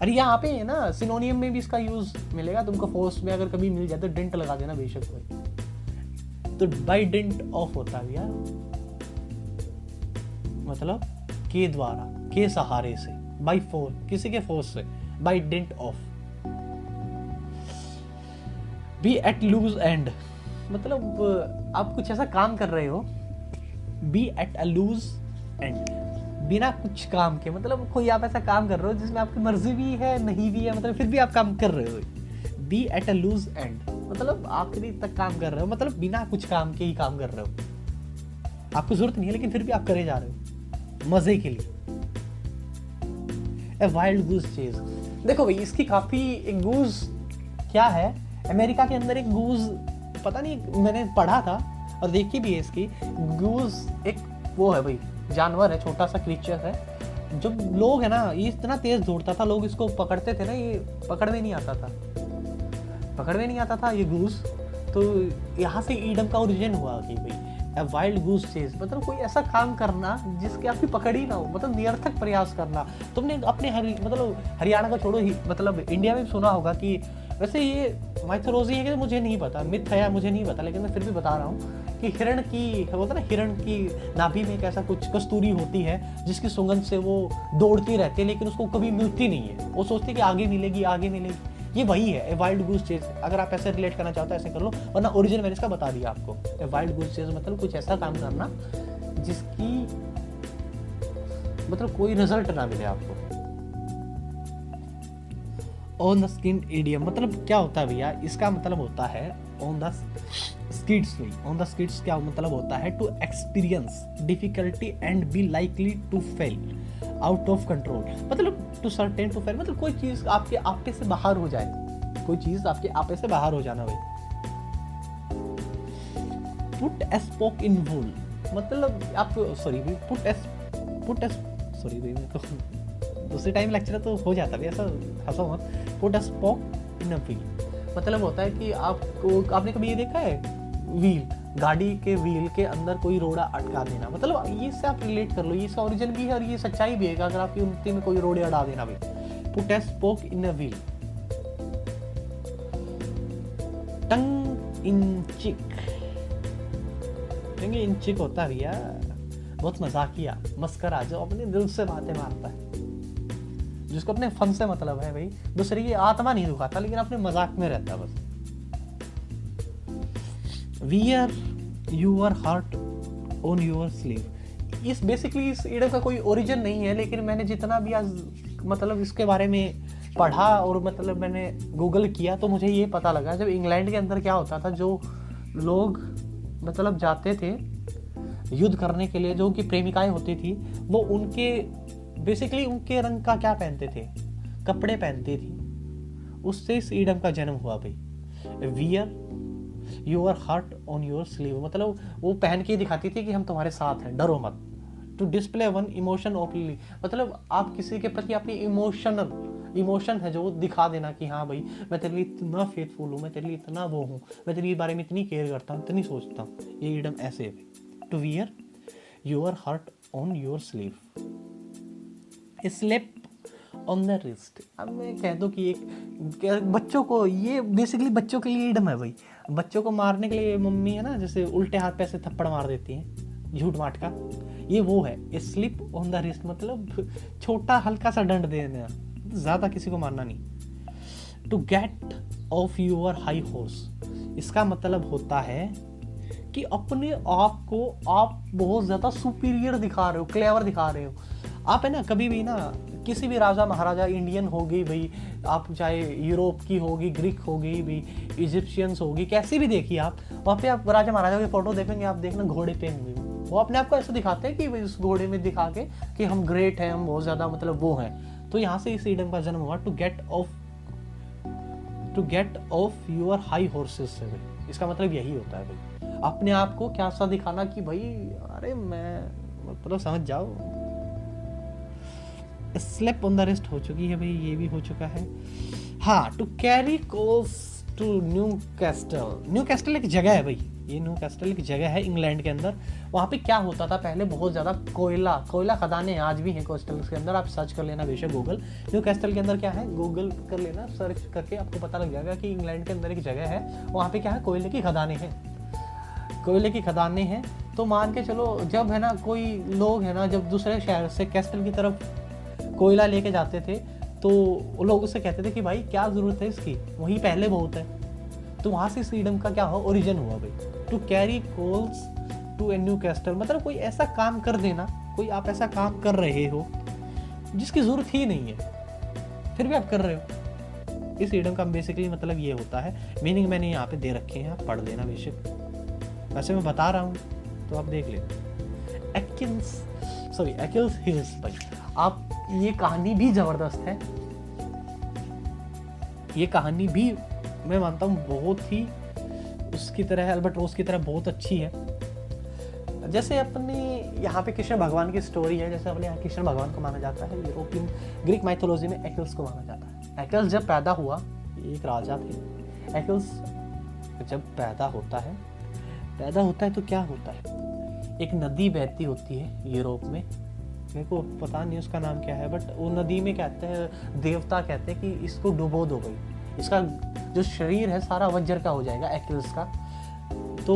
अरे यहाँ पे है ना, सिनोनियम में भी इसका यूज मिलेगा तुमको, फोर्स में अगर कभी मिल जाए तो डिंट लगा देना बेशक भाई। तो बाई डिंट ऑफ होता है यार, मतलब के द्वारा, के सहारे से, बाई फोर्स, किसी के फोर्स से, by dint of. Be at loose end मतलब आप कुछ ऐसा काम कर रहे हो, be at a loose end, बिना कुछ काम के, मतलब कोई आप ऐसा काम कर रहे हो जिसमें आपकी मर्जी भी है नहीं भी है, मतलब फिर भी आप काम कर रहे हो। Be at a loose end मतलब आखिरी तक काम कर रहे हो, मतलब बिना कुछ काम के ही काम कर रहे हो, आपको जरूरत नहीं है लेकिन फिर भी आप करे जा रहे हो मजे के लिए। ए वाइल्ड गूज चेज, देखो भाई इसकी काफी, एक गूज क्या है, अमेरिका के अंदर एक गूज, पता नहीं मैंने पढ़ा था और देखी भी है इसकी। गूज एक वो है भाई, जानवर है, छोटा सा क्रीचर है। जब लोग है ना, ये इतना तेज दौड़ता था, लोग इसको पकड़ते थे ना, ये पकड़ में नहीं आता था ये गूज। तो यहाँ से ईडम का ओरिजिन हुआ कि भाई ए वाइल्ड गूज चेज मतलब कोई ऐसा काम करना जिसके आपकी पकड़ ही ना हो, मतलब निरर्थक प्रयास करना। तुमने अपने मतलब हरियाणा का छोड़ो ही, मतलब इंडिया में भी सुना होगा कि, वैसे ये माइथोलॉजी है कि मुझे नहीं पता, मिथ है या मुझे नहीं पता, लेकिन मैं फिर भी बता रहा हूँ कि हिरण की होता है ना, हिरण की नाभि में एक ऐसा कुछ कस्तूरी होती है जिसकी सुगंध से वो दौड़ती रहती है, लेकिन उसको कभी मिलती नहीं है, वो सोचती है कि आगे मिलेगी आगे मिलेगी। ये वही है ए वाइल्ड गूज चेज। अगर आप ऐसे रिलेट करना चाहते हो ऐसे कर लो, वरना ओरिजिन मैंने इसका बता दिया आपको। ए वाइल्ड गूज चेज मतलब कुछ ऐसा काम करना जिसकी मतलब कोई रिजल्ट ना मिले आपको। ऑन द स्किन ईडियम मतलब क्या होता है भैया, इसका मतलब होता है on the skids. On the skids क्या मतलब होता है, to experience difficulty and be likely to fail out of control, मतलब टू सर्टेन टू फेल मतलब कोई चीज आपके आपे से बाहर हो जाए, कोई चीज आपके आपे से बाहर हो जाना भाई। पुट ए स्पोक इन वूल मतलब आप सॉरी पुट एस सॉरी भाई, मैं तो दूसरे टाइम लेक्चर तो हो जाता है ऐसा, हंसो मत। Put a spoke in a wheel मतलब होता है कि आपको, आपने कभी ये देखा है व्हील, गाड़ी के व्हील के अंदर कोई रोड़ा अटका देना, मतलब ये से आप रिलेट कर लो, ये इसका ओरिजिन भी है और ये सच्चाई भी है। अगर आपकी उन्नति में कोई रोड़े अड़ा देना भाई, put a spoke in a wheel. Tongue in cheek, tongue in चिक होता है भैया बहुत मजाकिया, मस्करा, जो अपने दिल से बातें मारता है, जिसको अपने फन से मतलब है भाई, दूसरे की आत्मा नहीं दुखाता लेकिन अपने मजाक में रहता बस। Wear your heart on your sleeve, इस बेसिकली इस ईडम का कोई ओरिजिन नहीं है, लेकिन मैंने जितना भी आज मतलब इसके बारे में पढ़ा और मतलब मैंने गूगल किया तो मुझे ये पता लगा, जब इंग्लैंड के अंदर क्या होता था, जो लोग मतलब जाते थे युद्ध करने के लिए, जो उनकी प्रेमिकाएं होती थी वो उनके बेसिकली उनके रंग का क्या पहनते थे, कपड़े पहनती थी, उससे इस ईडम का जन्म हुआ भाई। Wear your heart on your sleeve मतलब वो पहन के दिखाती थी कि हम तुम्हारे साथ हैं, डरो मत। To display one emotion openly मतलब आप किसी के प्रति अपनी इमोशन है जो दिखा देना कि हाँ भाई मैं तेरे लिए इतना फेथफुल हूँ, मैं तेरे लिए इतना वो हूँ, मैं तेरे बारे में इतनी केयर करता हूँ, इतनी सोचता हूँ। ये ईडम ऐसे है। To wear your heart on your sleeve, slip on the wrist. अब मैं कह दूँ कि एक बच्चों को, ये बेसिकली बच्चों के लिए इडम है भाई। बच्चों को मारने के लिए मम्मी है ना, जैसे उल्टे हाथ पे ऐसे थप्पड़ मार देती हैं झूठ माट का, ये वो है स्लिप ऑन द रिस्ट, मतलब छोटा हल्का सा दंड देना, ज़्यादा किसी को मारना नहीं। To get off your high horse, इसका मतलब होता है कि अपने आप को आप बहुत ज़्यादा सुपीरियर दिखा रहे हो, क्लेवर दिखा रहे हो। आप है ना, कभी भी ना किसी भी राजा महाराजा, इंडियन होगी भाई, आप चाहे यूरोप की होगी, ग्रीक होगी भाई, इजिप्शियंस होगी, कैसी भी देखिए आप, वहाँ पे आप राजा महाराजा की फोटो देखेंगे, आप देखना घोड़े पे होंगे, वो अपने आप को ऐसे दिखाते हैं कि भाई उस घोड़े में दिखा के कि हम ग्रेट हैं, हम बहुत ज़्यादा मतलब वो हैं। तो यहाँ से इस इडम का जन्म हुआ, to get off your high horses से भाई। इसका मतलब यही होता है भाई, अपने आप को क्या सा दिखाना कि भाई अरे मैं, मतलब समझ जाओ। स्लेप ऑन द रिस्ट हो चुकी है भाई, ये भी हो चुका है। हाँ, to carry coals to Newcastle. Newcastle एक जगह है भाई, ये न्यू कैस्टल एक जगह है इंग्लैंड के अंदर। वहाँ पे क्या होता था पहले, बहुत ज़्यादा कोयला खदानें आज भी हैं कोस्टल्स के अंदर। आप सर्च कर लेना बेशक गूगल, न्यू कैस्टल के अंदर क्या है, गूगल कर लेना, सर्च करके आपको पता लग जाएगा कि इंग्लैंड के अंदर एक जगह है, वहाँ पे क्या है, कोयले की खदानें हैं। तो मान के चलो, जब है ना कोई लोग है ना, जब दूसरे शहर से कैस्टल की तरफ कोयला लेके जाते थे, तो वो लोग उससे कहते थे कि भाई क्या ज़रूरत है इसकी, वहीं पहले बहुत है। तो वहाँ से फ्रीडम का क्या हुआ, ओरिजिन हुआ भाई। To carry coals to a Newcastle, मतलब कोई ऐसा काम कर देना, कोई आप ऐसा काम कर रहे हो जिसकी ज़रूरत ही नहीं है, फिर भी आप कर रहे हो। इस फ्रीडम का बेसिकली मतलब ये होता है। मीनिंग मैंने यहाँ पे दे रखे हैं, आप पढ़ लेना बेशक, वैसे मैं बता रहा हूँ तो आप देख लेना। एकिल्स हिल्स भाई, आप, ये कहानी भी ज़बरदस्त है, ये कहानी भी मैं मानता हूँ बहुत ही उसकी तरह, अल्बाट्रोस की तरह बहुत अच्छी है। जैसे अपने यहाँ पे कृष्ण भगवान की स्टोरी है, जैसे अपने यहाँ कृष्ण भगवान को माना जाता है, यूरोपियन ग्रीक माइथोलॉजी में एकिल्स को माना जाता है। एकिल्स जब पैदा हुआ, एक राजा थे, एकिल्स जब पैदा होता है तो क्या होता है, एक नदी बहती होती है यूरोप में, मेरे को पता नहीं उसका नाम क्या है, बट वो नदी में कहते हैं, देवता कहते हैं कि इसको डुबो दो भाई, इसका जो शरीर है सारा वज्र का हो जाएगा, एकिल्स का। तो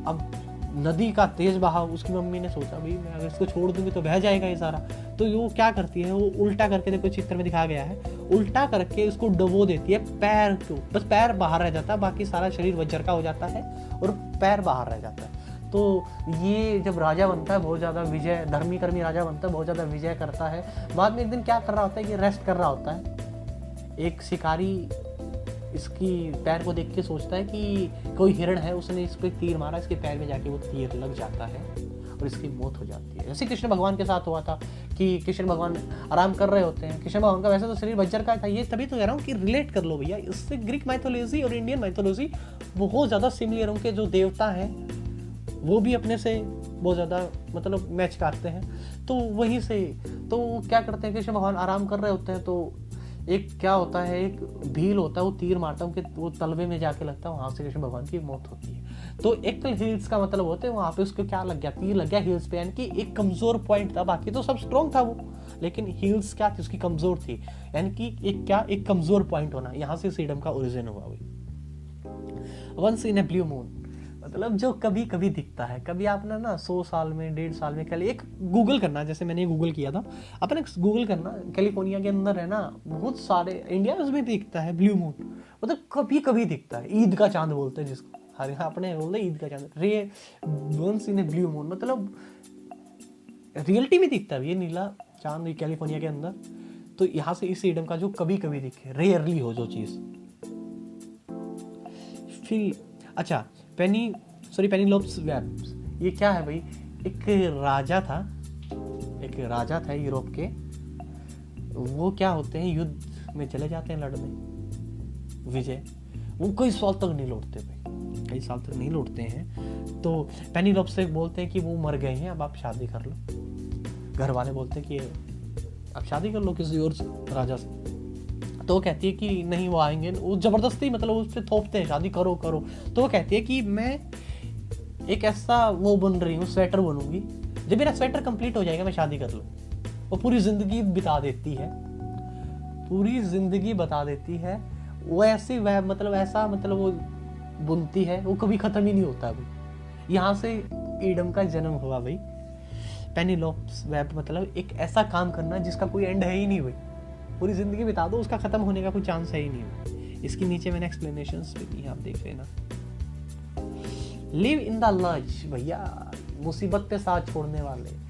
अब नदी का तेज बहाव, उसकी मम्मी ने सोचा भाई मैं अगर इसको छोड़ दूंगी तो बह जाएगा ये सारा। तो वो क्या करती है, वो उल्टा करके, देखो चित्र में दिखाया गया है, उल्टा करके इसको डुबो देती है पैर को, बस पैर बाहर रह जाता है, बाकी सारा शरीर वज्र का हो जाता है और पैर बाहर रह जाता है। तो ये जब राजा बनता है, बहुत ज़्यादा विजय, धर्मी कर्मी राजा बनता है, बहुत ज़्यादा विजय करता है। बाद में एक दिन क्या कर रहा होता है कि रेस्ट कर रहा होता है, एक शिकारी इसकी पैर को देख के सोचता है कि कोई हिरण है, उसने इस पर तीर मारा, इसके पैर में जाके वो तीर लग जाता है और इसकी मौत हो जाती है। जैसे कृष्ण भगवान के साथ हुआ था कि कृष्ण भगवान आराम कर रहे होते हैं, कृष्ण भगवान का वैसे तो शरीर वज्र का था, ये तभी तो कह रहा हूँ कि रिलेट कर लो भैया, इससे ग्रीक माइथोलॉजी और इंडियन माइथोलॉजी बहुत ज़्यादा सिमिलर, उनके जो देवता हैं वो भी अपने से बहुत ज़्यादा मतलब मैच करते हैं। तो वहीं से तो क्या करते हैं, कृष्ण भगवान आराम कर रहे होते हैं, तो एक क्या होता है, एक भील होता है, वो तीर मारता है, उनके वो तलवे में जाके लगता है, वहाँ से कृष्ण भगवान की मौत होती है। तो एकल हिल्स का मतलब होते हैं, वहाँ पे उसको क्या लग गया, तीर लग गया हिल्स पे, यानी कि एक कमज़ोर पॉइंट था, बाकी तो सब स्ट्रॉन्ग था वो, लेकिन हिल्स क्या थी, उसकी कमज़ोर थी, यानी कि एक कमज़ोर पॉइंट होना, यहाँ से फ्रीडम का ओरिजिन हुआ भाई। Once in a blue moon, मतलब जो कभी कभी दिखता है, कभी आपने ना 100 साल में, 1.5 साल में, कल एक गूगल करना, जैसे मैंने गूगल किया था, अपने गूगल करना, कैलिफोर्निया के अंदर है ना बहुत सारे, इंडिया में भी दिखता है ब्लू मून, मतलब कभी कभी दिखता है, ईद का चांद बोलते हैं जिसको, हर यहाँ अपने बोलते हैं ईद का चांद, रे once in a blue moon, मतलब रियलिटी में दिखता है ये नीला चांद कैलिफोर्निया के अंदर। तो यहाँ से इस ईडम का जो कभी कभी दिखे, रेयरली हो जो चीज़। फिर अच्छा, पेनिलोप्स वेब्स, ये क्या है भाई, एक राजा था यूरोप के, वो क्या होते हैं, युद्ध में चले जाते हैं लड़ने, विजय, वो कई साल तक नहीं लौटते हैं, तो पेनिलोप्स से बोलते हैं कि वो मर गए हैं, अब आप शादी कर लो। घर वाले बोलते हैं कि अब शादी कर लो किसी और राजा से, तो वो कहती है कि नहीं वो आएंगे, वो ज़बरदस्ती मतलब उस पर थोपते हैं शादी करो। तो वो कहती है कि मैं एक ऐसा वो बन रही हूँ, स्वेटर बनूंगी, जब मेरा स्वेटर कंप्लीट हो जाएगा मैं शादी कर लूँ। वो पूरी ज़िंदगी बिता देती है पूरी जिंदगी बता देती है। वो ऐसी वह मतलब ऐसा मतलब वो बुनती है, वो कभी खत्म ही नहीं होता भाई। यहाँ से ईडम का जन्म हुआ भाई। पेनिलोप्स वेब मतलब एक ऐसा काम करना जिसका कोई एंड है ही नहीं भाई। पूरी जिंदगी बिता दो, उसका खत्म होने का कोई चांस है ही नहीं भाई। इसके नीचे मैंने एक्सप्लेनेशंस भी दी, आप देख लेना। लिव इन द लर्च भैया, मुसीबत पे साथ छोड़ने वाले।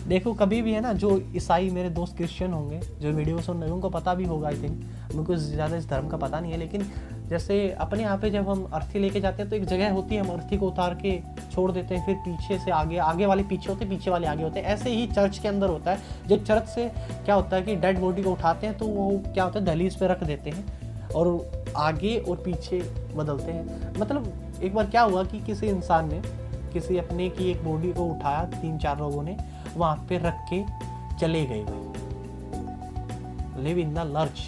देखो कभी भी है ना, जो ईसाई मेरे दोस्त क्रिश्चियन होंगे जो वीडियो सुन रहे हैं उनको पता भी होगा, आई थिंक उनको ज़्यादा इस धर्म का पता नहीं है, लेकिन जैसे अपने यहाँ पे जब हम अर्थी लेके जाते हैं तो एक जगह होती है, हम अर्थी को उतार के छोड़ देते हैं, फिर पीछे से आगे, आगे वाले पीछे होते हैं, पीछे वाले आगे होते हैं। ऐसे ही चर्च के अंदर होता है। जब चर्च से क्या होता है कि डेड बॉडी को उठाते हैं तो वो क्या होता है, दहलीज पे रख देते हैं और आगे और पीछे बदलते हैं। मतलब एक बार क्या हुआ कि किसी इंसान ने किसी अपने की एक बॉडी को उठाया, 3-4 लोगों ने वहाँ पे रख के चले गए। लिव इन द लर्च,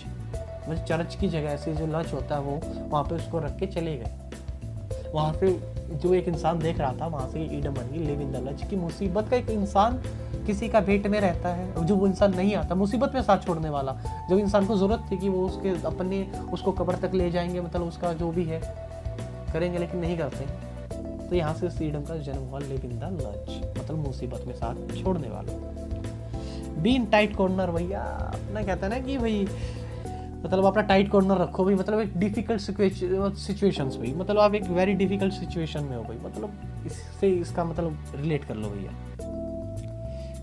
मतलब चर्च की जगह ऐसे जो लर्च होता है वो वहाँ पे उसको रख के चले गए। वहाँ से जो एक इंसान देख रहा था, वहाँ से ईडम बन गई लिव इन द लर्च की मुसीबत का। एक इंसान किसी का भेंट में रहता है, जो वो इंसान नहीं आता, मुसीबत में साथ छोड़ने वाला। जब इंसान को जरूरत थी कि वो उसके अपने उसको कब्र तक ले जाएंगे, मतलब उसका जो भी है करेंगे, लेकिन नहीं करते। तो यहाँ से ईडम का जन्म हुआ, लिव इन द लर्च मतलब मुसीबत में साथ छोड़ने वाला। बी इन टाइट कॉर्नर भैया, अपना कहता है ना कि भाई मतलब अपना टाइट कॉर्नर रखो भाई, मतलब एक डिफिकल्ट सिचुएशंस भाई, मतलब आप एक वेरी डिफिकल्ट सिचुएशन में हो भाई, मतलब इससे इसका मतलब रिलेट कर लो भैया।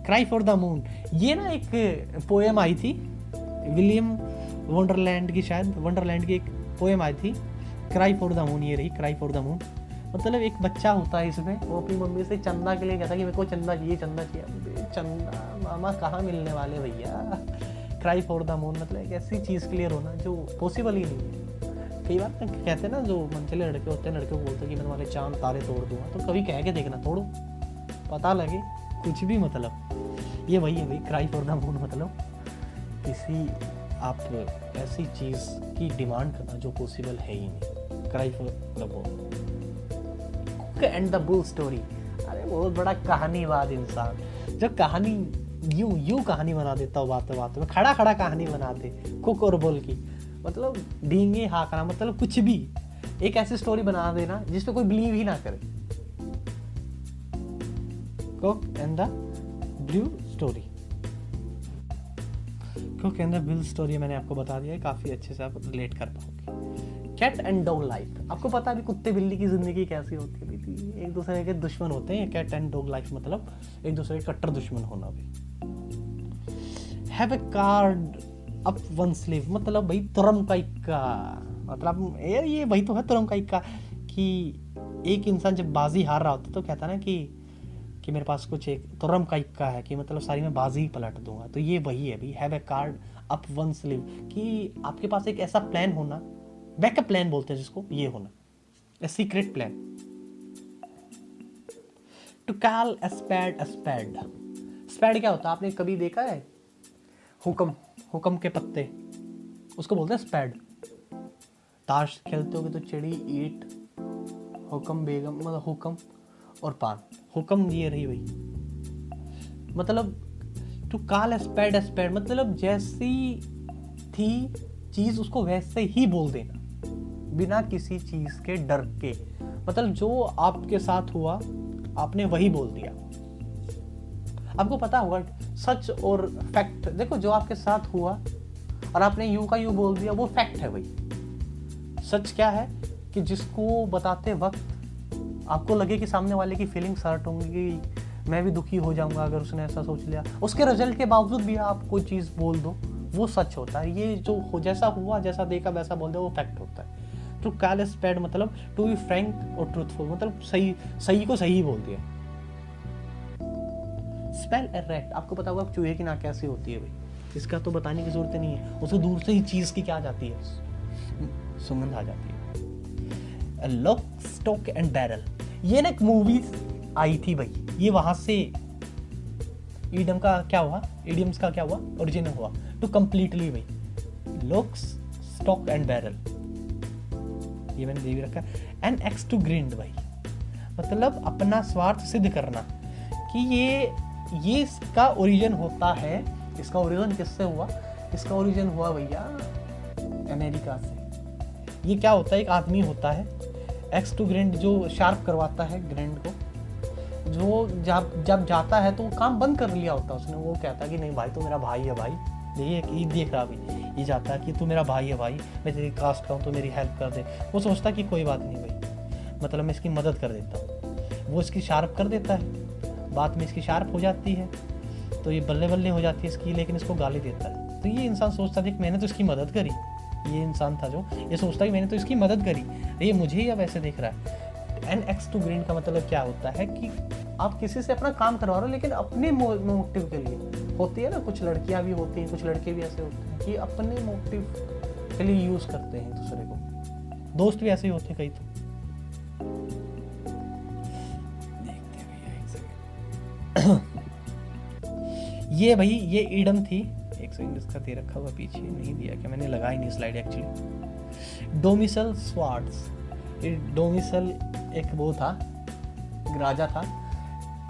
क्राई फॉर द मून, ये ना एक पोएम आई थी विलियम वंडरलैंड की, शायद वंडरलैंड की एक पोएम आई थी, क्राई फॉर द मून। ये रही क्राई फॉर द मून। मतलब एक बच्चा होता है इसमें, वो अपनी मम्मी से चंदा के लिए कहता है कि मेरे को चंदा चाहिए, चंदा चाहिए। चंदा मामा कहाँ मिलने वाले भैया। क्राई फॉर द मून मतलब एक ऐसी चीज़ क्लियर होना जो पॉसिबल ही नहीं है। कई बार कहते हैं ना, जो मनचले लड़के होते हैं, लड़के को बोलते हैं कि मैं तुम्हारे चांद तारे तोड़ दूंगा, तो कभी कह के देखना, तोड़ो, पता लगे कुछ भी। मतलब ये वही है भाई, क्राई फॉर द मून मतलब किसी आप ऐसी चीज़ की डिमांड करना जो पॉसिबल है ही नहीं। Cry for the moon. And the bull story, अरे बहुत बड़ा कहानीवाद इंसान, जो कहानी यूं कहानी बना देता हो, बातों बातों में खड़ा खड़ा कहानी बना दे, कुक और बुल की, मतलब डींगे हाकना, मतलब कुछ भी एक ऐसी स्टोरी बना देना जिसपे कोई बिलीव ही ना करे। Cook and the blue story, cook and the bull story मैंने आपको बता दिया है, काफी अच्छे से आप रिलेट कर पाओगे। कैट एंड डॉग लाइफ, आपको पता है कुत्ते बिल्ली की जिंदगी कैसी होती है, एक दूसरे के दुश्मन होते हैं। कैट एंड डॉग लाइफ मतलब एक दूसरे के कट्टर दुश्मन होना भी। Have a card up one sleeve, मतलब भाई तुरम का इक्का, मतलब ये भाई तो है तुरम का इक्का, कि एक इंसान जब बाजी हार रहा होता तो कहता ना कि मेरे पास कुछ एक तुरम का इक्का है, कि मतलब सारी मैं बाजी ही पलट दूंगा। तो ये वही है भाई, have a card up one sleeve, कि आपके पास एक ऐसा प्लान होना, बैकअप प्लान बोलते हैं जिसको, ये होना, a secret plan. To call a spade a spade, spade क्या होता है, आपने कभी देखा है हुक्म के पत्ते, उसको बोलते हैं स्पैड। ताश खेलते होगे तो चिड़ी, ईट, हुक्म बेगम, मतलब हुक्म और पान, हुक्म ये रही भाई। मतलब टू कॉल ए स्पैड मतलब जैसी थी चीज उसको वैसे ही बोल देना, बिना किसी चीज के डर के। मतलब जो आपके साथ हुआ आपने वही बोल दिया। आपको पता होगा सच और फैक्ट, देखो जो आपके साथ हुआ और आपने यूं का यूं बोल दिया, वो फैक्ट है भाई। सच क्या है कि जिसको बताते वक्त आपको लगे कि सामने वाले की फीलिंग्स हर्ट होंगी, मैं भी दुखी हो जाऊंगा अगर उसने ऐसा सोच लिया, उसके रिजल्ट के बावजूद भी आप कोई चीज बोल दो, वो सच होता है। ये जो जैसा हुआ, जैसा देखा वैसा बोल दो, वो फैक्ट होता है। टू कॉल ए स्पैड मतलब टू बी फ्रैंक और ट्रूथफुल, मतलब सही को सही बोल दिया। स्पेल ए रैट, आपको पता होगा चूहे की नाक कैसी होती है भाई, इसका तो बताने की जरूरत नहीं है, उसको दूर से ही चीज की क्या आ जाती है, सुगंध आ जाती है। लॉक स्टॉक एंड बैरल, ये ना एक मूवी आई थी भाई, ये वहां से ईडम का क्या हुआ, इडियम्स का क्या हुआ, ओरिजिन हुआ टू कंप्लीटली भाई। लॉक स्टॉक एंड बैरल, ये मैंने दे भी रखा। एन एक्स टू ग्रिंड भाई, मतलब अपना स्वार्थ सिद्ध करना, कि ये इसका ओरिजिन होता है। इसका ओरिजिन किससे हुआ इसका ओरिजिन हुआ भैया अमेरिका से। ये क्या होता है, एक आदमी होता है एक्स टू ग्रैंड जो शार्प करवाता है ग्रैंड को, जो जब जाता है तो वो काम बंद कर लिया होता है उसने। वो कहता है कि नहीं भाई तू मेरा भाई है भाई, ये देख रहा भाई, ये जाता है कि तू मेरा भाई है भाई, मैं तेरी कास्ट का हूँ तो मेरी हेल्प कर दे। वो सोचता है कि कोई बात नहीं भाई, मतलब मैं इसकी मदद कर देता हूँ। वो इसकी शार्प कर देता है, बात में इसकी शार्प हो जाती है, तो ये बल्ले बल्ले हो जाती है इसकी, लेकिन इसको गाली देता है। तो ये इंसान सोचता था कि मैंने तो इसकी मदद करी, ये इंसान था जो ये सोचता है कि मैंने तो इसकी मदद करी, ये मुझे ही अब ऐसे देख रहा है। एन एक्स टू ग्रीन का मतलब क्या होता है कि आप किसी से अपना काम करवा रहे हो लेकिन अपने मोटिव के लिए। होती है ना, कुछ लड़कियां भी होती हैं, कुछ लड़के भी ऐसे होते हैं कि अपने मोटिव के लिए यूज करते हैं दूसरे को। दोस्त भी ऐसे ही होते हैं कई। तो देखते हैं भैया एक सेकंड। ये भाई ये ईडम थी, एक सेकंड इसका दे रखा हुआ पीछे, नहीं दिया क्या मैंने, लगाई नहीं slide actually. Domicile swords, domicile एक वो था, राजा था।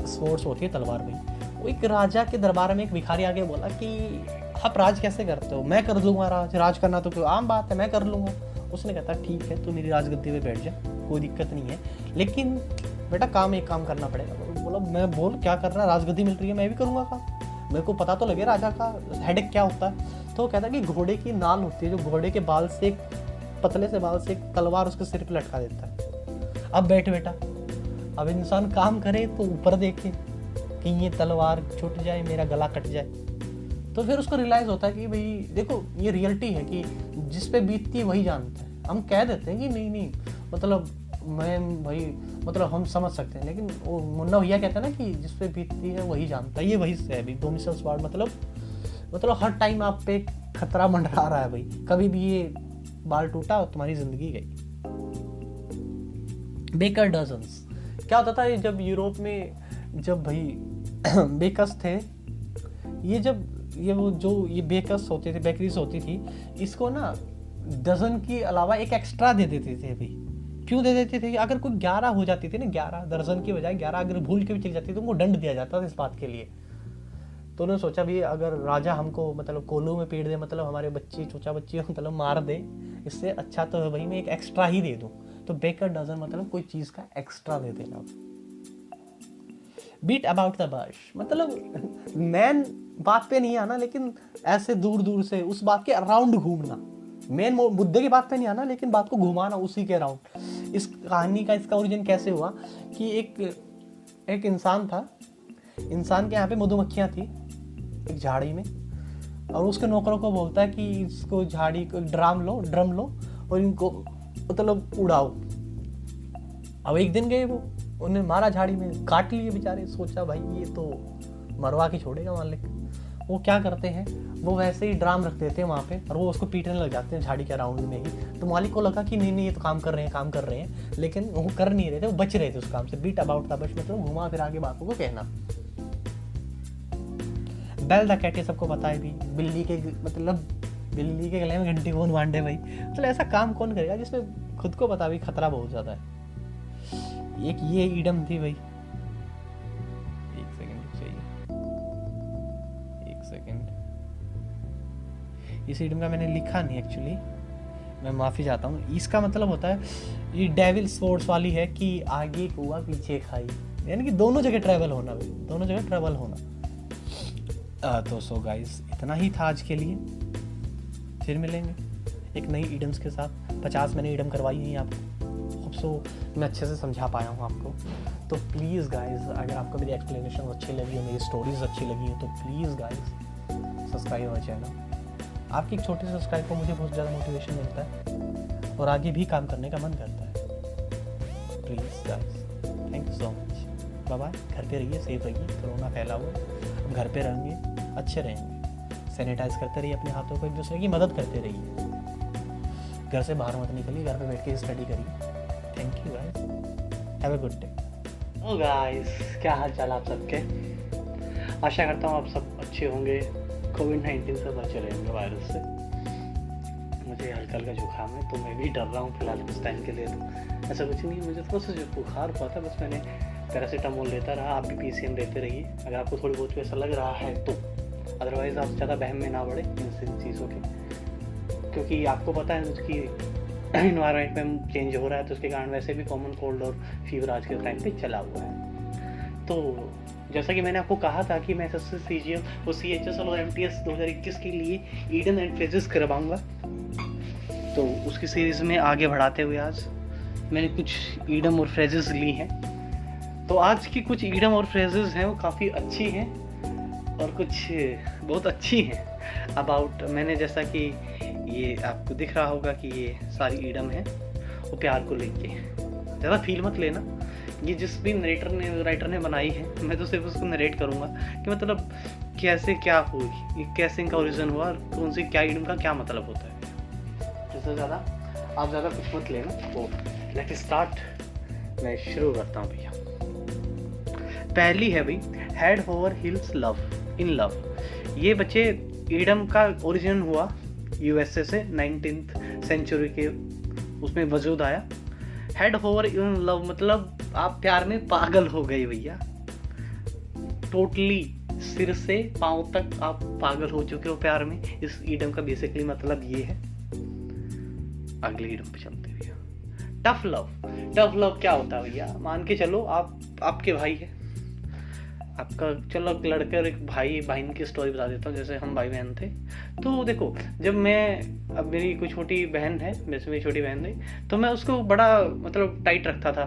स्पोर्ट्स होती है तलवार भाई। वो एक राजा के दरबार में एक भिखारी आके बोला कि आप राज कैसे करते हो? मैं कर दूंगा राज करना तो कोई आम बात है, मैं कर लूंगा। उसने कहता ठीक है तू मेरी राजगद्दी पे बैठ जा, कोई दिक्कत नहीं है, लेकिन बेटा एक काम करना पड़ेगा। बोला मैं बोल क्या करना, राजगद्दी मिल रही है मैं भी करूंगा काम, मेरे को पता तो लगे राजा का हेडेक क्या होता है। तो कहता कि घोड़े की नाल होती है, जो घोड़े के बाल से पतले से बाल से एक तलवार उसके सिर पे लटका देता है। अब बैठ बेटा, अब इंसान काम करे तो ऊपर देखे कि ये तलवार छूट जाए, मेरा गला कट जाए। तो फिर उसको रियलाइज होता है कि भाई देखो ये रियलिटी है कि जिस पे बीतती है वही जानता है। हम कह देते हैं कि नहीं मतलब मैं भाई मतलब हम समझ सकते हैं, लेकिन वो मुन्ना भैया कहते हैं ना कि जिस पे बीतती है वही जानता है। ये वही से है भाई, डोमिसल स्वार्ड मतलब हर टाइम आप पे खतरा मंडरा रहा है भाई। कभी भी ये बाल टूटा और तुम्हारी जिंदगी गई। बेकर डजन्स क्या होता था, जब यूरोप में जब भाई बेकर्स थे, ये बेकर्स होते थे, बेकरीज होती थी, इसको ना डजन की अलावा एक एक्स्ट्रा दे देते थे भाई। क्यों दे देते थे? अगर कोई 11 हो जाती थी ना, 11 दर्जन की बजाय 11 अगर भूल के भी चली जाती तो उनको दंड दिया जाता था इस बात के लिए। तो उन्होंने सोचा भी अगर राजा हमको मतलब कोल्हू में पीट दे, मतलब हमारे बच्चे चूचा बच्ची मतलब मार दे, इससे अच्छा तो है भाई मैं एक एक्स्ट्रा ही दे दूं। तो बेकर डजन मतलब कोई चीज का एक्स्ट्रा दे देना। बीट अबाउट द बश मतलब मैन बात पे नहीं आना, लेकिन ऐसे दूर दूर से उस बात के अराउंड घूमना। मेन मुद्दे की बात पे नहीं आना, लेकिन बात को घुमाना उसी के अराउंड। इस कहानी का इसका ओरिजिन कैसे हुआ कि एक इंसान था, इंसान के यहाँ पे मधुमक्खियां थी एक झाड़ी में, और उसके नौकरों को बोलता है कि इसको झाड़ी को ड्रम लो और इनको मतलब उड़ाओ। अब एक दिन गए वो, उन्हें मारा झाड़ी में, काट लिए बेचारे। सोचा भाई ये तो मरवा के छोड़ेगा मालिक। वो क्या करते हैं, वो वैसे ही ड्राम रख देते हैं वहाँ पे और वो उसको पीटने लग जाते हैं झाड़ी के राउंड में ही। तो मालिक को लगा कि नहीं ये तो काम कर रहे हैं, लेकिन वो कर नहीं रहे थे, वो बच रहे थे उस काम से। बीट अबाउट द बश मतलब घुमा फिरा के बातों को कहना। बेल द कैट, ये सबको पता है भी, बिल्ली के गले में घंटी कौन बांधे भाई। मतलब ऐसा काम कौन करेगा जिसमें खुद को पता भी खतरा बहुत ज्यादा है। एक ये ईडम थी भाई, एक सेकंड, इस ईडम का मैंने लिखा नहीं एक्चुअली, मैं माफी चाहता हूँ। इसका मतलब होता है ये डेविल स्पोर्ट्स वाली है कि आगे कुआ पीछे खाई, यानी कि दोनों जगह ट्रैवल होना भाई, दोनों जगह ट्रैवल होना। तो सो गाइस इतना ही था आज के लिए, फिर मिलेंगे एक नई ईडम्स के साथ। 50 मैंने ईडम करवाई है आपको, होप सो मैं अच्छे से समझा पाया हूँ आपको। तो प्लीज़ गाइस अगर आपको मेरी एक्सप्लेनेशन अच्छी लगी हो, मेरी स्टोरीज अच्छी लगी हो, तो प्लीज़ गाइस सब्सक्राइब हमारे चैनल। आपकी एक छोटी सब्सक्राइब को मुझे बहुत ज़्यादा मोटिवेशन मिलता है और आगे भी काम करने का मन करता है। Please guys, thank you so much, bye bye. घर पे रहिए, सेफ रहिए, कोरोना फैला हुआ है, घर पे रहेंगे अच्छे रहेंगे, सैनिटाइज करते रहिए अपने हाथों को, एक दूसरे की मदद करते रहिए, घर से बाहर मत निकलिए, घर पे बैठ के स्टडी करिए। Thank you guys, have a good day. ओ गाइस, क्या हाल चाल आप सबके? आशा करता हूँ आप सब अच्छे होंगे, कोविड-19 से बचे रहेंगे, वायरस से। मुझे हल्का हल्का जुकाम है तो मैं भी डर रहा हूँ फिलहाल कुछ टाइम के लिए। तो ऐसा कुछ नहीं है, मुझे थोड़ा सा बुखार हुआ था, बस मैंने पैरासीटामोल लेता रहा। आप भी PCM लेते रहिए। अगर आपको थोड़ी बहुत भी ऐसा लग रहा है तो अदरवाइज़ आप ज़्यादा बहम में ना पड़े इन चीज़ों के, क्योंकि आपको पता है उसकी इन्वायरमेंट में चेंज हो रहा है, तो उसके कारण वैसे भी कॉमन कोल्ड और फीवर आज के टाइम पे चला हुआ है। तो जैसा कि मैंने आपको कहा था कि मैं एसएससी सीजीएल और सीएचएसएल और एमटीएस 2021 के लिए ईडन एंड फ्रेजेस करवाऊंगा, तो उसकी सीरीज़ में आगे बढ़ाते हुए आज मैंने कुछ ईडम और फ्रेजेस ली हैं। तो आज की कुछ ईडम और फ्रेजेस हैं वो काफ़ी अच्छी हैं और कुछ बहुत अच्छी हैं अबाउट, मैंने जैसा कि ये आपको दिख रहा होगा कि ये सारी ईडम है वो प्यार को लेके। ज़्यादा फील मत लेना, ये जिस भी राइटर ने बनाई है, मैं तो सिर्फ उसको नरेट करूँगा कि मतलब कैसे क्या हुई, ये कैसे इनका ओरिजिन हुआ और कौन सी क्या ईडम का क्या मतलब होता है। इससे ज़्यादा आप ज़्यादा कुछ मत लेना। तो लेट स्टार्ट, मैं शुरू करता हूँ भैया। पहली है भाई head over heels love in love. ये बच्चे ईडम का ओरिजिन हुआ यूएसए से 19th सेंचुरी के उसमें वजूद आया। हेड ओवर इन लव मतलब आप प्यार में पागल हो गए भैया, टोटली सिर से पांव तक आप पागल हो चुके हो प्यार में। इस ईडम का बेसिकली मतलब ये है। अगले ईडम पे चलते भैया, टफ लव। टफ लव क्या होता है भैया, मान के चलो आपके भाई है आपका, चलो लड़के और एक भाई बहन की स्टोरी बता देता हूँ। जैसे हम भाई बहन थे, तो देखो जब मैं, अब मेरी कोई छोटी बहन है, जैसे मेरी छोटी बहन थी, तो मैं उसको बड़ा मतलब टाइट रखता था,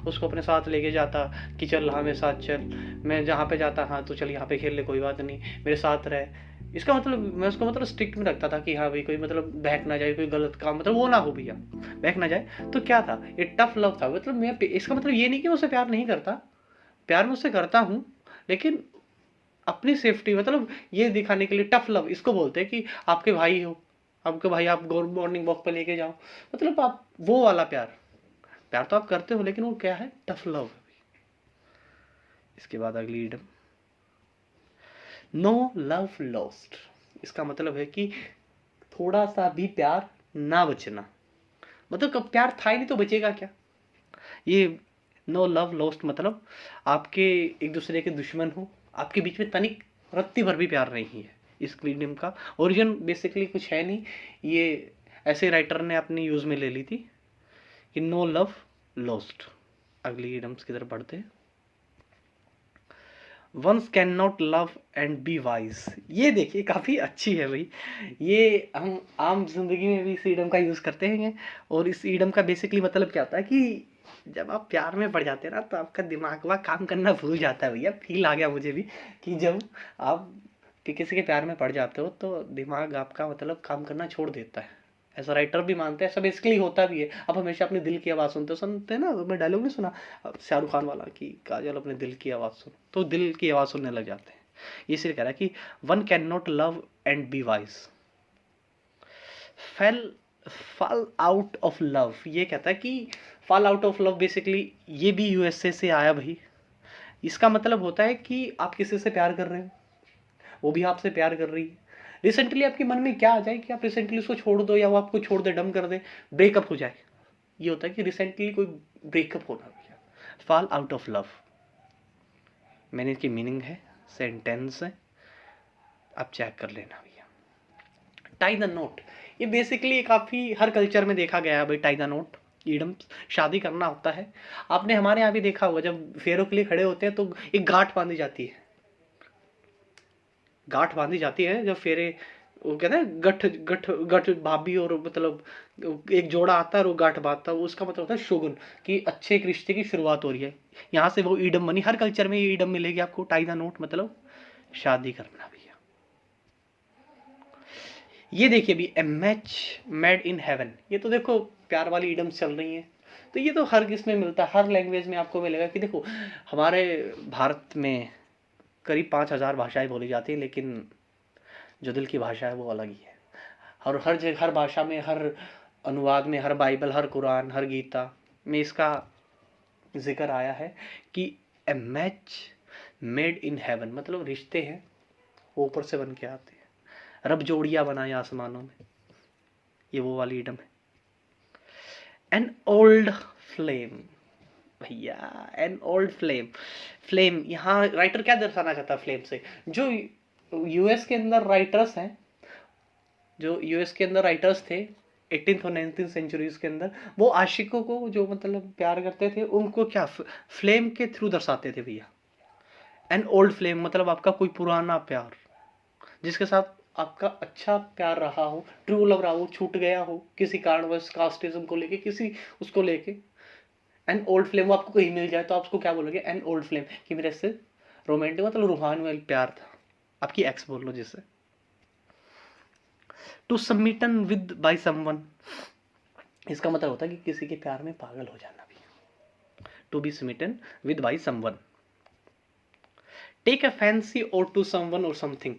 उसको अपने साथ लेके जाता कि चल हाँ मेरे साथ चल, मैं जहाँ पे जाता हाँ तो चल यहाँ पे खेल ले, कोई बात नहीं मेरे साथ रहे। इसका मतलब मैं उसको मतलब स्ट्रिक्ट में रखता था कि हाँ भाई कोई मतलब बहक ना जाए, कोई गलत काम मतलब वो ना हो भैया, बहक ना जाए। तो क्या था, ये टफ लव था। मतलब मैं, इसका मतलब ये नहीं कि मैं उससे प्यार नहीं करता, प्यार मैं उससे करता हूँ, लेकिन अपनी सेफ्टी, मतलब ये दिखाने के लिए टफ लव इसको बोलते हैं कि आपके भाई हो, आपके भाई आप मॉर्निंग वॉक पे लेके जाओ, मतलब आप वो वाला प्यार, प्यार तो आप करते हो लेकिन वो क्या है, टफ लव है। इसके बाद अगली ईडम, नो लव लॉस्ट। इसका मतलब है कि थोड़ा सा भी प्यार ना बचना, मतलब कब प्यार था ही नहीं तो बचेगा क्या। ये नो लव लॉस्ट मतलब आपके एक दूसरे के दुश्मन हो, आपके बीच में तनिक रत्ती भर भी प्यार नहीं है। इस ईडम का ओरिजिन बेसिकली कुछ है नहीं, ये ऐसे राइटर ने अपने यूज में ले ली थी कि नो लव लॉस्ट। अगली ईडम्स की तरफ बढ़ते हैं। Once can not love and be wise. ये देखिए काफ़ी अच्छी है भाई, ये हम आम जिंदगी में भी इस ईडम का यूज़ करते हैं। और इस ईडम का बेसिकली मतलब क्या होता है कि जब आप प्यार में पड़ जाते हैं ना, तो आपका दिमाग वह काम करना भूल जाता है भैया। फील आ गया मुझे भी कि जब आप किसी के प्यार में पड़ जाते हो तो दिमाग आपका मतलब काम करना छोड़ देता है। ऐसा राइटर भी मानते हैं, ऐसा बेसिकली होता भी है। आप हमेशा अपने दिल की आवाज़ सुनते हैं ना, मैं डायलॉग नहीं सुना शाहरुख खान वाला कि काजल अपने दिल की आवाज़ सुन, तो दिल की आवाज़ सुनने लग जाते हैं। इसलिए कह रहा है कि one can not love and be wise, fail fall out of love. ये कहता है कि fall out of love basically ये भी यूएसए से आया भाई। इसका मतलब होता है कि आप किसी से प्यार कर रहे हो, वो भी आपसे प्यार कर रही है। रिसेंटली आपके मन में क्या आ जाए कि आप रिसेंटली उसको छोड़ दो, या वो आपको छोड़ दे, डम कर दे, ब्रेकअप हो जाए। ये होता है कि रिसेंटली कोई ब्रेकअप होना भैया, फॉल आउट ऑफ लव। मैंने इसकी मीनिंग है, सेंटेंस है, आप चेक कर लेना भैया। टाई द नोट, ये बेसिकली काफ़ी हर कल्चर में देखा गया है भाई। टाई द नोट ईडम, शादी करना होता है, आपने हमारे यहाँ भी देखा होगा, जब फेरों के लिए खड़े होते हैं तो एक गांठ बांधी जाती है, गांठ बांधी जाती है जब फेरे, वो कहते हैं गठ गठ गठ भाभी, और मतलब एक जोड़ा आता है और वो गांठ बांधता है, उसका मतलब होता है शोगुन, कि अच्छे एक रिश्ते की शुरुआत हो रही है। यहाँ से वो ईडम बनी, हर कल्चर में ये ईडम मिलेगी आपको। टाई द नोट मतलब शादी करना भैया। ये देखिए भी, ए मैच मेड इन हेवन, ये तो देखो प्यार वाली ईडम चल रही है। तो ये तो हर किस में मिलता है, हर लैंग्वेज में आपको मिलेगा। कि देखो हमारे भारत में करीब 5,000 भाषाएं बोली जाती है, लेकिन जो दिल की भाषा है वो अलग ही है। और हर जगह, हर भाषा में, हर अनुवाद में, हर बाइबल, हर कुरान, हर गीता में इसका जिक्र आया है कि ए मैच मेड इन हेवन, मतलब रिश्ते हैं वो ऊपर से बन के आते हैं, रब जोड़ियां बनाए आसमानों में। ये वो वाली इडम है। एन ओल्ड फ्लेम भैया, एन ओल्ड फ्लेम। फ्लेम यहाँ राइटर क्या दर्शाना चाहता है फ्लेम से, जो यूएस के अंदर राइटर्स हैं, जो यूएस के अंदर राइटर्स थे 18th और 19th सेंचुरीज के अंदर, वो आशिकों को जो मतलब प्यार करते थे उनको क्या फ्लेम के थ्रू दर्शाते थे भैया। एन ओल्ड फ्लेम मतलब आपका कोई पुराना प्यार जिसके साथ आपका अच्छा प्यार रहा हो, ट्रू लव रहा हो, छूट गया हो किसी कारणवश, कास्टिज्म को लेके, किसी उसको लेके। एन ओल्ड फ्लेम, वो आपको कहीं मिल जाए तो आप उसको क्या बोलोगे? एन ओल्ड फ्लेम, कि मेरे से रोमांटिक मतलब रूहानी वाला प्यार था, आपकी एक्स बोल लो जिससे। टू सबमिटन विद बाय समवन, इसका मतलब होता है कि किसी के प्यार में पागल हो जाना भी। To be smitten with by someone. Take a fancy or to someone or something.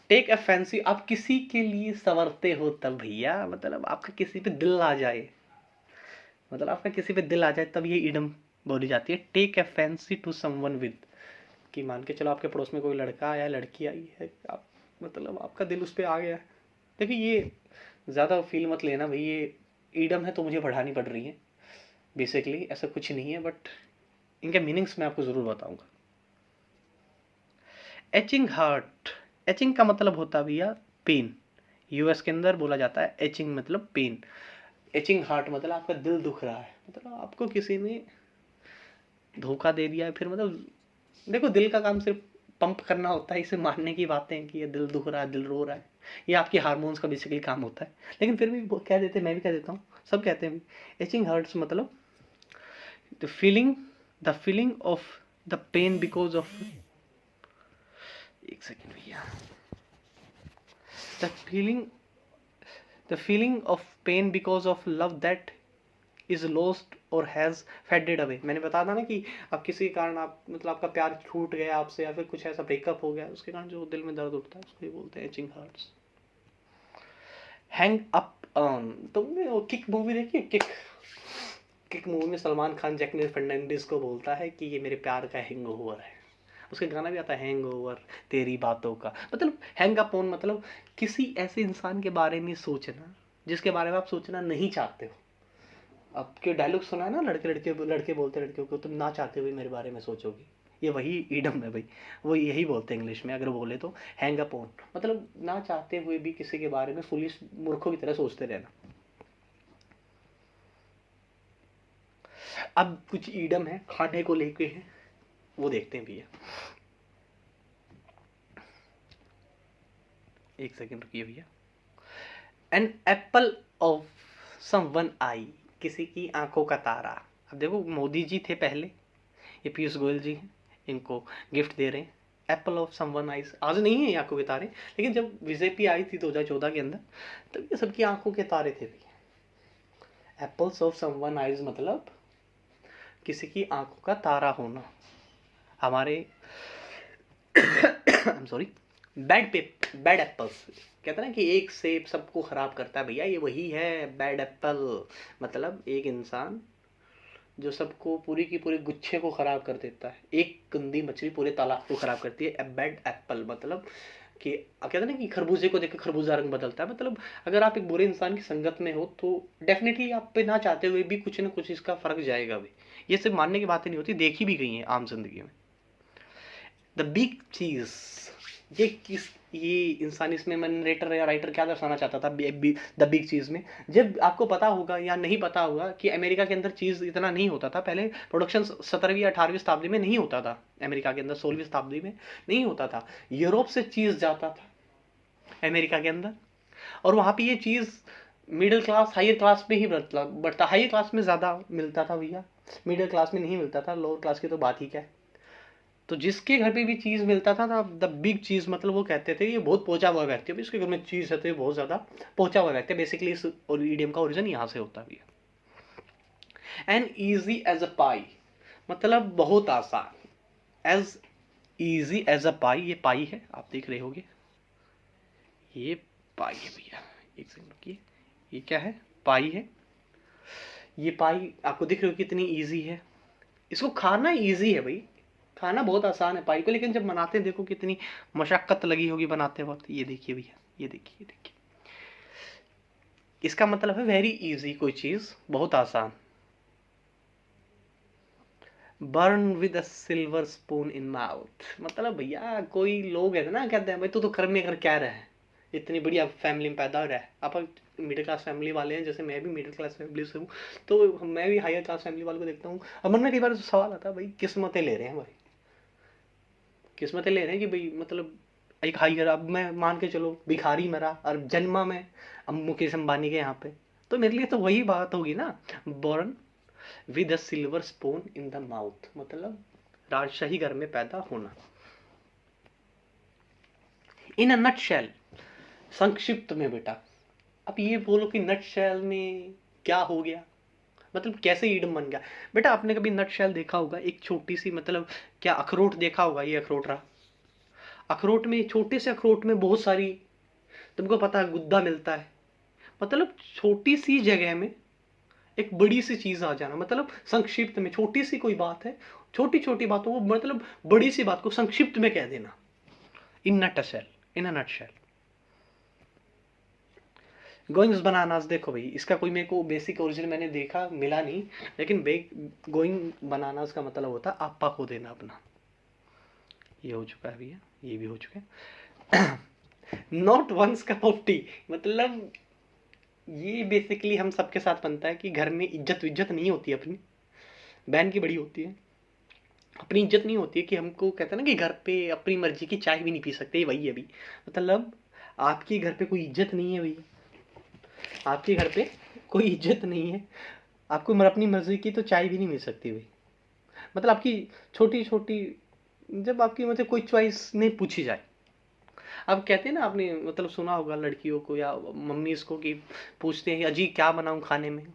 Take a fancy, आप किसी के लिए संवरते हो तब भैया, मतलब आपका किसी पे दिल आ जाए, मतलब आपका किसी पे दिल आ जाए तब ये इडम बोली जाती है। Take a fancy to someone with, कि मान के चलो आपके पड़ोस में कोई लड़का आया, लड़की आई है, आप मतलब आपका दिल उस पर आ गया है। देखिए ये ज़्यादा फील मत लेना भाई, ये ईडम है तो मुझे बढ़ानी पड़ रही है, बेसिकली ऐसा कुछ नहीं है, बट इनके मीनिंग्स मैं आपको ज़रूर बताऊंगा। एचिंग हार्ट, एचिंग का मतलब होता है भैया पेन। यूएस के अंदर बोला जाता है एचिंग मतलब पेन। एचिंग हार्ट मतलब आपका दिल दुख रहा है, मतलब आपको किसी ने धोखा दे दिया है, फिर मतलब देखो दिल का काम सिर्फ पंप करना होता है, इसे मानने की बातें हैं कि ये दिल दुख रहा है, दिल रो रहा है, ये आपकी हार्मोन्स का बेसिकली काम होता है। लेकिन फिर भी वो कह देते हैं, मैं भी कह देता हूँ, सब कहते हैं एचिंग हर्ट्स मतलब the feeling, the feeling of the pain because of, एक सेकेंड भैया, the feeling, the feeling of pain because of love that is lost और हैज फेडेड अवे। मैंने बताया था ना कि अब किसी कारण आप मतलब आपका प्यार छूट गया आपसे, या फिर कुछ ऐसा ब्रेकअप हो गया, उसके कारण जो दिल में दर्द उठता है उसको ही बोलते हैं etching hearts. Hang up on, तुमने वो किक मूवी देखी है? किक, किक मूवी में सलमान खान जैकलिन फर्नांडिस को बोलता है कि ये मेरे प्यार का हैंगओवर है। उसके गाना भी आता है हैंगओवर तेरी बातों का, मतलब हैंग अप ऑन मतलब किसी ऐसे इंसान के बारे में सोचना जिसके बारे में आप सोचना नहीं चाहते हो। आपके डायलॉग सुना है ना, लड़के लड़के लड़के बोलते लड़कियों को, तुम ना चाहते हुए मेरे बारे में सोचोगी, ये वही ईडम है भाई। वो यही बोलते हैं इंग्लिश में अगर बोले तो, हैंग अप ऑन मतलब ना चाहते हुए भी किसी के बारे में फुलिश मूर्खों की तरह सोचते रहना। अब कुछ ईडम है खाने को लेके है, वो देखते हैं भैया। एक सेकंड रुकिए भैया। An apple of someone eye, किसी की आंखों का तारा। अब देखो मोदी जी थे पहले, ये पीयूष गोयल जी हैं, इनको गिफ्ट दे रहे हैं एप्पल ऑफ समवन आइज। आज नहीं है ये आंखों के तारे, लेकिन जब बीजेपी आई थी 2014 के अंदर तब ये सबकी आंखों के तारे थे भी। एप्पल्स ऑफ समवन आइज मतलब किसी की आंखों का तारा होना। हमारे I am sorry, bad apples, कहते हैं ना कि एक सेब सबको खराब करता है भैया, ये वही है बैड एप्पल, मतलब एक इंसान जो सबको पूरी की पूरी गुच्छे को खराब कर देता है। एक गंदी मछली पूरे तालाब को खराब करती है। बैड एप्पल मतलब कि कहते हैं ना कि खरबूजे को देखकर खरबूजा रंग बदलता है, मतलब अगर आप एक बुरे इंसान की संगत में हो तो डेफिनेटली आप पे ना चाहते हुए भी कुछ ना कुछ इसका फर्क जाएगा भी। ये सिर्फ मानने की बातें नहीं होती, देखी भी गई हैं आम जिंदगी में। द बिग चीज, ये किस, ये इंसान इसमें नरेटर या राइटर क्या दर्शाना चाहता था द बिग चीज में? जब आपको पता होगा या नहीं पता होगा कि अमेरिका के अंदर चीज इतना नहीं होता था पहले, प्रोडक्शन 17वीं 18वीं शताब्दी में नहीं होता था, अमेरिका के अंदर 16वीं शताब्दी में नहीं होता था। यूरोप से चीज जाता था अमेरिका के अंदर, और वहां पे ये चीज मिडिल क्लास हायर क्लास में ही बढ़ता, हायर क्लास में ज्यादा मिलता था भैया, मिडिल क्लास में नहीं मिलता था, लोअर क्लास की तो बात ही क्या है। तो जिसके घर पे भी चीज मिलता था ना, द बिग चीज मतलब वो कहते थे ये बहुत पहुंचा हुआ व्यक्ति है, इसके घर में चीज है तो ये बहुत ज्यादा पहुंचा हुआ व्यक्ति है। बेसिकली इस इडियम का ओरिजिन यहाँ से होता भी है। एन ईजी एज अ पाई मतलब बहुत आसान, एज ईजी एज अ पाई, ये पाई है आप देख रहे होगे, ये पाई है भैया, एक सेकंड रुकिए, ये क्या है? पाई है। ये पाई आपको दिख रही हो कितनी ईजी है, इसको खाना ईजी है भाई, खाना बहुत आसान है पाई को, लेकिन जब बनाते हैं देखो कितनी मशक्कत लगी होगी बनाते वक्त। ये देखिए भैया, ये देखिए, ये देखिए, इसका मतलब है वेरी इजी, कोई चीज बहुत आसान। Burn with a silver spoon in mouth, मतलब भैया कोई लोग है ना कहते हैं भाई तू तो कर्म में कर क्या रहा है, इतनी बढ़िया फैमिली में पैदा हो रहा है। आप मिडिल क्लास फैमिली वाले हैं, जैसे मैं भी मिडिल क्लास फैमिली से हूँ, तो मैं भी हायर क्लास फैमिली वालों को देखता हूँ। अब मन में कई बार सवाल आता है भाई किस्मतें ले रहे हैं भाई, किस्मतें ले रहे हैं कि भाई मतलब एक हायर, अब मैं मान के चलो भिखारी मरा और जन्मा में अब मुकेश अंबानी के यहाँ पे, तो मेरे लिए तो वही बात होगी ना, born with a silver spoon in the mouth, मतलब राजशाही घर में पैदा होना। इन अ नट शेल, संक्षिप्त में बेटा, अब ये बोलो कि नट शेल में क्या हो गया, मतलब कैसे ईडम बन गया। बेटा आपने कभी नट शेल देखा होगा, एक छोटी सी मतलब क्या अखरोट देखा होगा, ये अखरोट रहा, अखरोट में छोटे से अखरोट में बहुत सारी, तुमको पता है गुद्दा मिलता है, मतलब छोटी सी जगह में एक बड़ी सी चीज आ जाना, मतलब संक्षिप्त में छोटी सी कोई बात है, छोटी छोटी बातों को मतलब बड़ी सी बात को संक्षिप्त में कह देना, इन नट शेल, इन अ नट शेल। गोइंग्स बनानास, देखो भाई इसका कोई मेरे को बेसिक ओरिजिन मैंने देखा मिला नहीं, लेकिन गोइंग बनानास का मतलब होता है आपा को देना अपना। ये हो चुका है भैया, ये भी हो चुका है। Not one's cup of tea, मतलब ये बेसिकली हम सबके साथ बनता है कि घर में इज्जत विज्जत नहीं होती अपनी, बहन की बड़ी होती है, अपनी इज्जत नहीं होती है, कि हमको कहते हैं ना कि घर पे अपनी मर्जी की चाय भी नहीं पी सकते, वही है अभी, मतलब आपके घर पे कोई इज्जत नहीं है भैया, आपके घर पे कोई इज्जत नहीं है, आपको अपनी मर्जी की तो चाय भी नहीं मिल सकती भाई, मतलब आपकी छोटी छोटी, जब आपकी मतलब कोई चॉइस नहीं पूछी जाए। अब कहते हैं ना, आपने मतलब सुना होगा लड़कियों को या मम्मी इसको कि पूछते हैं अजी क्या बनाऊं खाने में,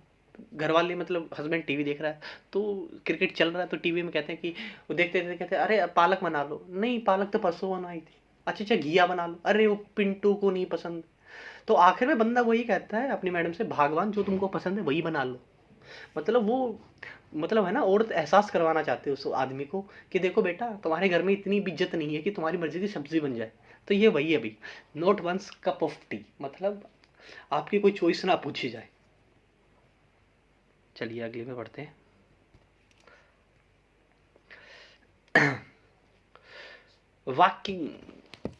घर वाले मतलब हस्बैंड टीवी देख रहा है, तो क्रिकेट चल रहा है तो टीवी में कहते हैं कि वो देखते देखते कहते हैं अरे पालक बना लो, नहीं पालक तो परसों बनाई थी, अच्छा अच्छा घिया बना लो, अरे वो पिंटू को नहीं पसंद, तो आखिर में बंदा वही कहता है अपनी मैडम से, भगवान जो तुमको पसंद है वही बना लो, मतलब वो मतलब है ना, औरत एहसास करवाना चाहते है उस आदमी को कि देखो बेटा तुम्हारे घर में इतनी भी इज्जत नहीं है कि तुम्हारी मर्जी की सब्जी बन जाए, तो ये वही अभी not one's cup of tea, मतलब आपकी कोई चॉइस ना पूछी जाए। चलिए अगले में पढ़ते हैं। Walking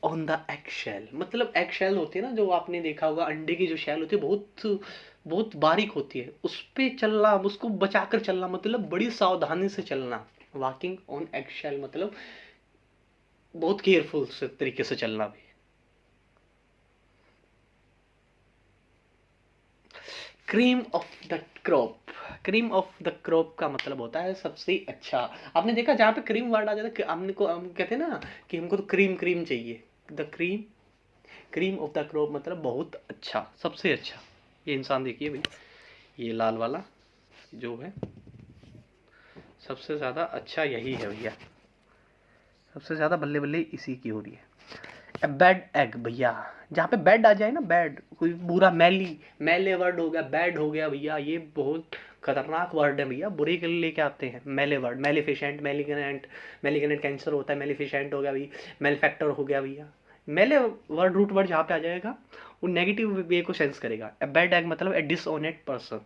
on the egg shell, मतलब एग शेल होती है ना, जो आपने देखा होगा अंडे की जो शेल होती है बहुत बहुत बारीक होती है, उस पे चलना, उसको बचाकर चलना, मतलब बड़ी सावधानी से चलना। वॉकिंग ऑन एग शेल मतलब बहुत केयरफुल से तरीके से चलना भी। Cream of the crop, cream of the crop का मतलब होता है सबसे अच्छा। आपने देखा जहाँ पे क्रीम वर्ड आ जाता है, हमने को हम कहते हैं ना कि हमको तो क्रीम क्रीम चाहिए, the cream, cream of the crop मतलब बहुत अच्छा, सबसे अच्छा। ये इंसान देखिए भाई, ये लाल वाला जो है सबसे ज़्यादा अच्छा यही है भैया, सबसे ज़्यादा बल्ले बल्ले इसी की हो रही है। बैड एग भैया, जहाँ पे बेड आ जाए ना, बेड कोई बुरा मैली मैले वर्ड हो गया, बैड हो गया भैया, ये बहुत खतरनाक वर्ड है भैया, बुरे के लिए लेके आते हैं मैले वर्ड, मेलिफिशेंट, मेलिगनेंट, मेलिगनेंट कैंसर होता है, मेलिफिशेंट हो गया भाई, मेलफैक्टर हो गया भैया, मेले वर्ड रूट वर्ड जहाँ पे आ जाएगा वो नेगेटिव वे को सेंस करेगा। ए बैड एग मतलब ए डिसऑनेस्ट पर्सन,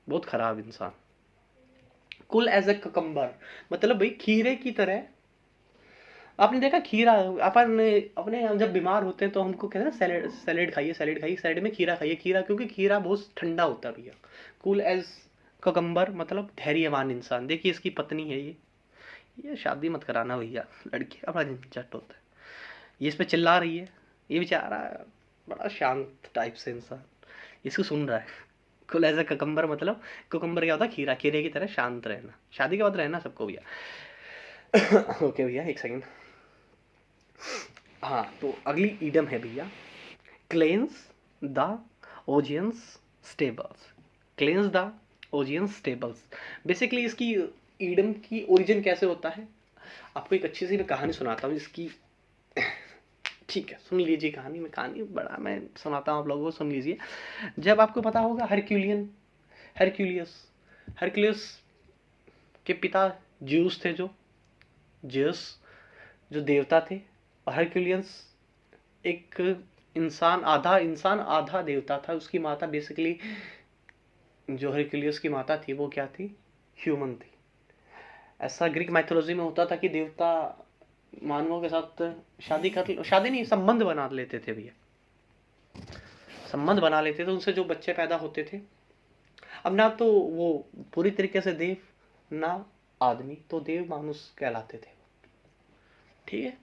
बहुत खराब इंसान। कुल एज ए ककम्बर मतलब भाई खीरे की तरह। आपने देखा खीरा, अपन अपने हम जब बीमार होते हैं तो हमको कहते हैं ना सैलेड, सैलेड खाइए, सैलेड खाइए, सैलेड में खीरा खाइए, खीरा क्योंकि खीरा बहुत ठंडा होता है भैया। कूल एज ककम्बर मतलब धैर्यवान इंसान। देखिए इसकी पत्नी है ये शादी मत कराना भैया, लड़की का बड़ा झंझट होता है। ये इस पे चिल्ला रही है, ये बेचारा बड़ा शांत टाइप से इंसान इसको सुन रहा है। कुल एज ए ककम्बर मतलब कुकम्बर क्या होता है, खीरा, खीरे की तरह शांत रहना, शादी के बाद रहना सबको भैया। ओके भैया एक सेकंड। हाँ तो अगली ईडम है भैया, cleanse the Augean stables, cleanse the Augean stables. Basically इसकी ईडम की ओरिजिन कैसे होता है, आपको एक अच्छी सी मैं कहानी सुनाता हूँ इसकी। ठीक है सुन लीजिए कहानी, मैं कहानी बड़ा मैं सुनाता हूँ आप लोगों को, सुन लीजिए। जब आपको पता होगा हरक्यूलियन, हरक्यूलियस, हरक्यूलियस के पिता ज्यूस थे, जो ज्यूस जो देवता थे, और हरक्यूलियंस एक इंसान आधा देवता था। उसकी माता बेसिकली जो हरक्यूलियस की माता थी वो क्या थी, ह्यूमन थी। ऐसा ग्रीक माइथोलॉजी में होता था कि देवता मानवों के साथ शादी नहीं, संबंध बना लेते थे भैया, संबंध बना लेते थे, उनसे जो बच्चे पैदा होते थे। अब ना तो वो पूरी तरीके से देव, ना आदमी, तो देव मानुष कहलाते थे, ठीक है।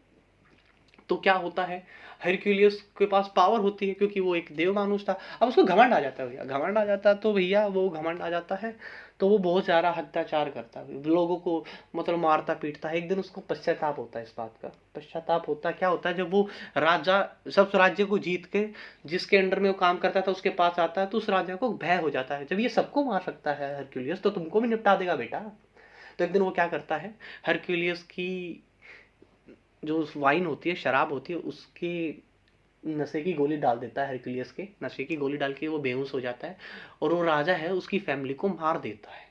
तो क्या होता है, हरक्यूलियस के पास पावर होती है क्योंकि वो एक देव मानुष था। अब उसको घमंड आ जाता है भैया, घमंड आ जाता है, तो भैया वो घमंड आ जाता है तो वो बहुत सारा अत्याचार करता है, लोगों को मतलब मारता पीटता है। एक दिन उसको पश्चाताप होता है, इस बात का पश्चाताप होता है। क्या होता है, जब वो राजा सब राज्य को जीत के जिसके अंडर में वो काम करता था उसके पास आता है, तो उस राजा को भय हो जाता है, जब ये सबको मार सकता है हरक्यूलियस तो तुमको भी निपटा देगा बेटा। तो एक दिन वो क्या करता है, हरक्यूलियस की जो वाइन होती है, शराब होती है, उसकी नशे की गोली डाल देता है, हरक्यूलियस के नशे की गोली डाल के वो बेहोश हो जाता है, और वो राजा है उसकी फैमिली को मार देता है।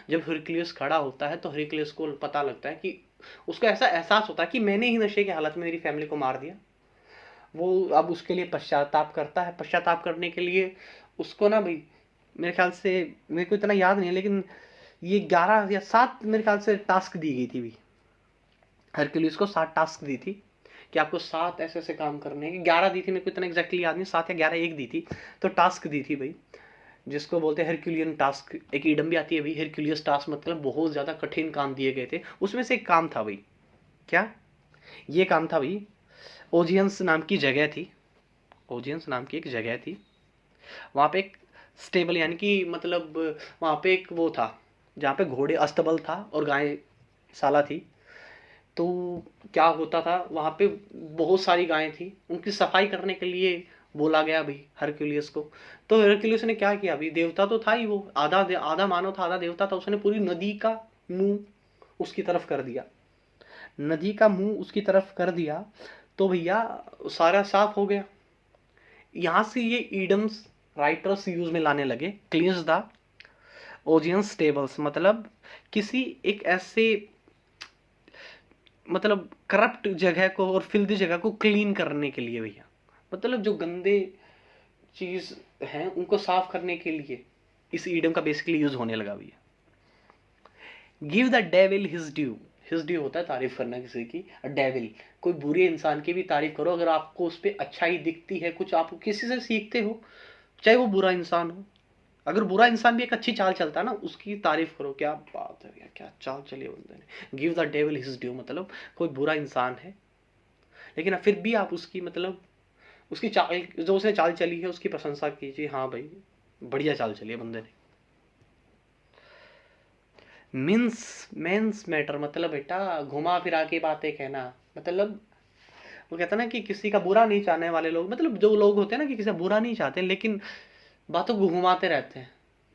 जब हरक्यूलियस खड़ा होता है तो हरक्यूलियस को पता लगता है कि उसको ऐसा एहसास होता है कि मैंने ही नशे की हालत में मेरी फैमिली को मार दिया। वो अब उसके लिए पश्चाताप करता है। पश्चाताप करने के लिए उसको ना भाई, मेरे ख्याल से, मेरे को इतना याद नहीं है, लेकिन ये 11 या 7 मेरे ख्याल से टास्क दी गई थी भी, हरक्यूलियस को 7 टास्क दी थी कि आपको 7 ऐसे ऐसे काम करने हैं। 11 दी थी, मेरे को इतना एग्जैक्टली याद नहीं, 7 या 11 एक दी थी। तो टास्क दी थी भाई, जिसको बोलते हैं हरक्यूलियन टास्क। एक ईडम भी आती है भाई, हरक्यूलियस टास्क मतलब बहुत ज्यादा कठिन काम दिए गए थे। उसमें से एक काम था भाई, क्या ये काम था भाई, ओजियंस नाम की जगह थी, ओजियंस नाम की एक जगह थी, वहां पे एक स्टेबल यानी कि मतलब वहां पे एक वो था जहाँ पे घोड़े अस्तबल था और गाय साला थी। तो क्या होता था, वहां पे बहुत सारी गायें थी, उनकी सफाई करने के लिए बोला गया भाई हरक्यूलियस को। तो हरक्यूलियस ने क्या किया भाई, देवता तो था ही वो, आधा आधा मानव था आधा देवता था, उसने पूरी नदी का मुंह उसकी तरफ कर दिया, नदी का मुंह उसकी तरफ कर दिया। तो भैया सारा साफ हो गया। यहां से ये ईडम्स राइटर्स यूज में लाने लगे, क्लींस द ओजियन स्टेबल्स, मतलब किसी एक ऐसे मतलब करप्ट जगह को और फिल्दी जगह को क्लीन करने के लिए भैया, मतलब जो गंदे चीज हैं उनको साफ करने के लिए इस ईडम का बेसिकली यूज होने लगा भैया। Give the devil his due, his due होता है तारीफ करना किसी की। डेविल, कोई बुरे इंसान की भी तारीफ करो, अगर आपको उस पर अच्छाई दिखती है, कुछ आप किसी से सीखते हो, चाहे वो बुरा इंसान हो, अगर बुरा इंसान भी एक अच्छी चाल चलता है ना, उसकी तारीफ करो, क्या बात है भैया, क्या चाल चली है बंदे ने। Give the devil his due मतलब कोई बुरा इंसान है लेकिन फिर भी आप उसकी मतलब उसकी चाल, जो उसने चाल चली है उसकी प्रशंसा कीजिए, हाँ भाई बढ़िया चाल चली है बंदे ने। मेंस मैटर मतलब बेटा घुमा फिरा के बातें कहना, मतलब वो कहता ना कि किसी का बुरा नहीं चाहने वाले लोग, मतलब जो लोग होते हैं ना कि किसी का बुरा नहीं चाहते लेकिन बातों को घुमाते रहते हैं,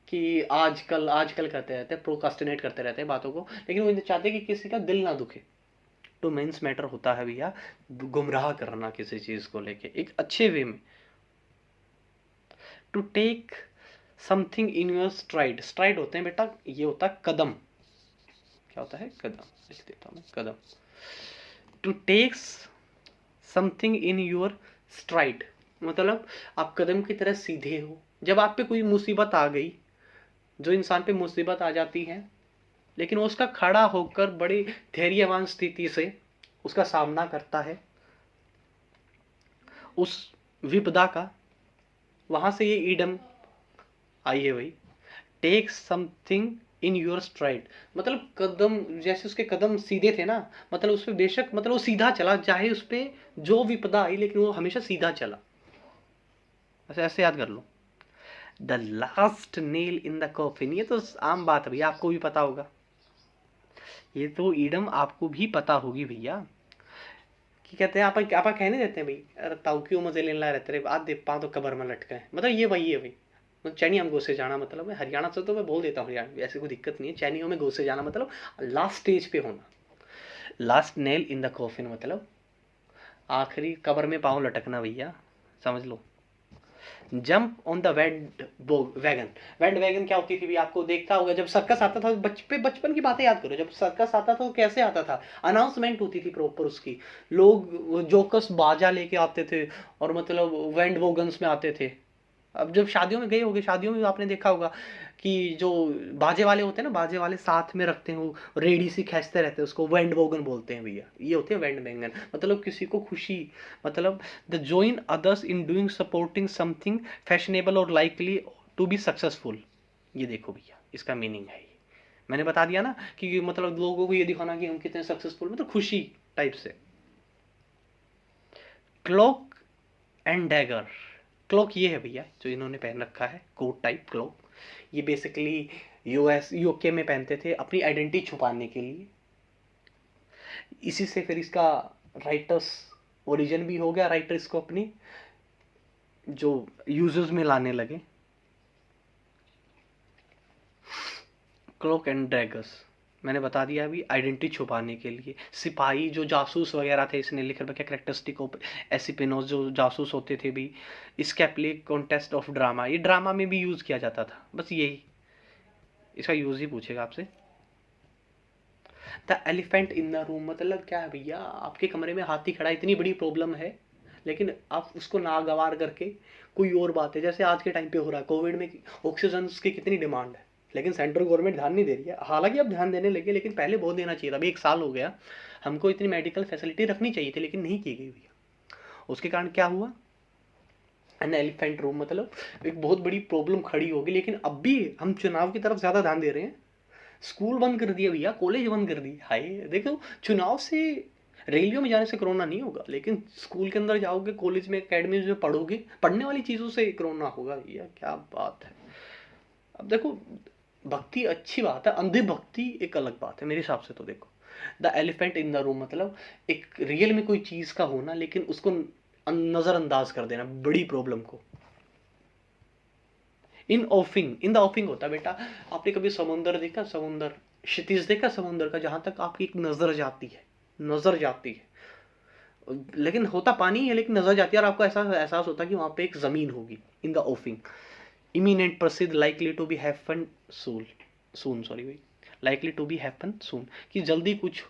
कि आजकल आजकल करते रहते हैं, प्रोकास्टिनेट करते रहते हैं बातों को, लेकिन वो चाहते हैं कि किसी का दिल ना दुखे। तो मेंस मैटर होता है भैया गुमराह करना किसी चीज को लेके एक अच्छे वे में। To take something in your stride, stride होते हैं बेटा, ये होता है कदम, क्या होता है कदम, लिख देता हूं मैं कदम। To take something in your stride मतलब आप कदम की तरह सीधे हो। जब आप पे कोई मुसीबत आ गई, जो इंसान पे मुसीबत आ जाती है लेकिन वो उसका खड़ा होकर बड़ी धैर्यवान स्थिति से उसका सामना करता है उस विपदा का, वहां से ये ईडम आई है भाई। Take something in your stride मतलब कदम, जैसे उसके कदम सीधे थे ना, मतलब उस पर बेशक मतलब वो सीधा चला, चाहे उस पर जो विपदा आई लेकिन वो हमेशा सीधा चला। ऐसे ऐसे याद कर लो, the last nail in the coffin, ये तो आम बात है भैया, आपको भी पता होगा, ये तो ईडम आपको भी पता होगी भैया। कि कहते हैं आप कहने देते हैं भाई, अरे ताऊ क्यों मजे लेना रहते रे, आज दे पा तो कबर में लटके हैं, मतलब ये वही है भाई। चैनी हम गोसे जाना मतलब है, हरियाणा से तो मैं बोल देता हूँ हरियाणा, ऐसी कोई दिक्कत नहीं है। चैनियों में गोसे जाना मतलब लास्ट स्टेज पे होना, last nail in the coffin मतलब आखिरी कबर में पाँव लटकना भैया, समझ लो। Jump on the wagon, bandwagon क्या होती थी भी, आपको देखता होगा जब सर्कस आता था, बचपन की बातें याद करो, जब सर्कस आता था तो कैसे आता था, अनाउंसमेंट होती थी प्रॉपर उसकी, लोग जोकस बाजा लेके आते थे और मतलब वैंड वोगन्स में आते थे, अब जब शादियों में गए होगे, शादियों में आपने देखा होगा कि जो बाजे वाले होते हैं ना, बाजे वाले साथ में रखते हैं, वो रेडी सी खींचते रहते हैं, उसको वेंड वोगन बोलते हैं भैया, ये होते हैं वेंड बैंगन, मतलब किसी को खुशी, मतलब the join others in doing supporting something fashionable और लाइकली टू बी सक्सेसफुल। ये देखो भैया, इसका मीनिंग है ये, मैंने बता दिया ना कि मतलब लोगों को ये दिखाना कि हम कितने सक्सेसफुल, मतलब खुशी टाइप से। क्लॉक एंड डैगर, क्लॉक ये है भैया जो इन्होंने पहन रखा है, कोट टाइप क्लॉक, ये बेसिकली यूएस यूके में पहनते थे अपनी आइडेंटिटी छुपाने के लिए। इसी से फिर इसका राइटर्स ओरिजिन भी हो गया, राइटर इसको अपनी जो यूजर्स में लाने लगे। क्लॉक एंड डैगर्स मैंने बता दिया अभी, आइडेंटिटी छुपाने के लिए। सिपाही जो जासूस वगैरह थे, इसने लिख रखा कैरेक्टरिस्टिक ऑफ एसिपिनोस, जो जासूस होते थे भी। स्कैपली कॉन्टेस्ट ऑफ ड्रामा, ये ड्रामा में भी यूज किया जाता था, बस यही इसका यूज ही पूछेगा आपसे। The elephant in the room, मतलब क्या है भैया, आपके कमरे में हाथी खड़ा, इतनी बड़ी प्रॉब्लम है लेकिन आप उसको नागवार करके कोई और बात है, जैसे आज के टाइम पे हो रहा है कोविड में, ऑक्सीजन की कितनी डिमांड है, लेकिन सेंट्रल गवर्नमेंट ध्यान नहीं दे रही है। हालांकि अब ध्यान देने लगे, लेकिन पहले बहुत देना चाहिए था। अभी 1 साल हो गया, हमको इतनी मेडिकल फैसिलिटी रखनी चाहिए थी लेकिन नहीं की गई भैया। उसके कारण क्या हुआ, एन एलिफेंट रूम, मतलब एक बहुत बड़ी प्रॉब्लम खड़ी होगी। लेकिन अब भी हम चुनाव की तरफ ज्यादा ध्यान दे रहे हैं, स्कूल बंद कर दिया भैया, कॉलेज बंद कर दिए। हाय देखो, चुनाव से रैलियों में जाने से कोरोना नहीं होगा, लेकिन स्कूल के अंदर जाओगे, कॉलेज में, एकेडमी में पढ़ोगे, पढ़ने वाली चीजों से कोरोना होगा भैया, क्या बात है। अब देखो, भक्ति अच्छी बात है, अंधी भक्ति एक अलग बात है मेरे हिसाब से। तो देखो, the elephant in the room, मतलब एक रियल में कोई चीज का होना लेकिन उसको नजरअंदाज कर देना, बड़ी प्रॉब्लम को। इन ऑफिंग, इन द ऑफिंग होता है बेटा, आपने कभी समुंदर देखा, समुंदर क्षितिज देखा समुंदर का, जहां तक आपकी एक नजर जाती है, नजर जाती है, लेकिन होता पानी है लेकिन नजर जाती है, और आपको ऐसा एहसास होता है कि वहां पे एक जमीन होगी। इन द ऑफिंग, इमिनेंट प्रसिद्ध, likely to be happen soon, soon sorry भाई, likely to be happen soon, कि जल्दी कुछ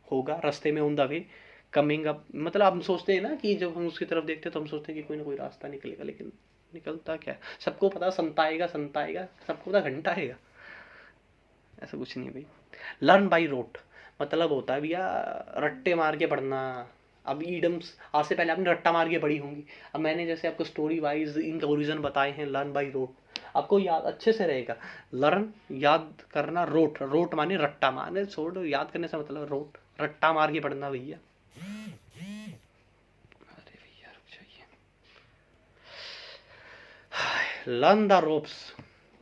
होगा रास्ते में, on the way, coming up. मतलब हम सोचते हैं ना कि जब हम उसकी तरफ देखते हैं तो हम सोचते हैं कि कोई ना कोई रास्ता निकलेगा, लेकिन निकलता क्या है, सबको पता संता आएगा, संता आएगा, सबको पता घंटा आएगा, ऐसा कुछ नहीं है भाई। लर्न बाई रोट, मतलब होता है भैया रट्टे मार के पढ़ना। अब ईडम्स आज से पहले आपने रट्टा मार के पढ़ी होंगी, अब मैंने जैसे आपको स्टोरी वाइज इनके ओरिजिन बताए हैं, लर्न बाई रोट, आपको याद अच्छे से रहेगा। लर्न याद करना, रोट, रोट माने रट्टा, माने छोड़, याद करने से मतलब रोट, रट्टा मार के पढ़ना भैया। अरे भैया रुक जाइए। लर्न द रोप्स,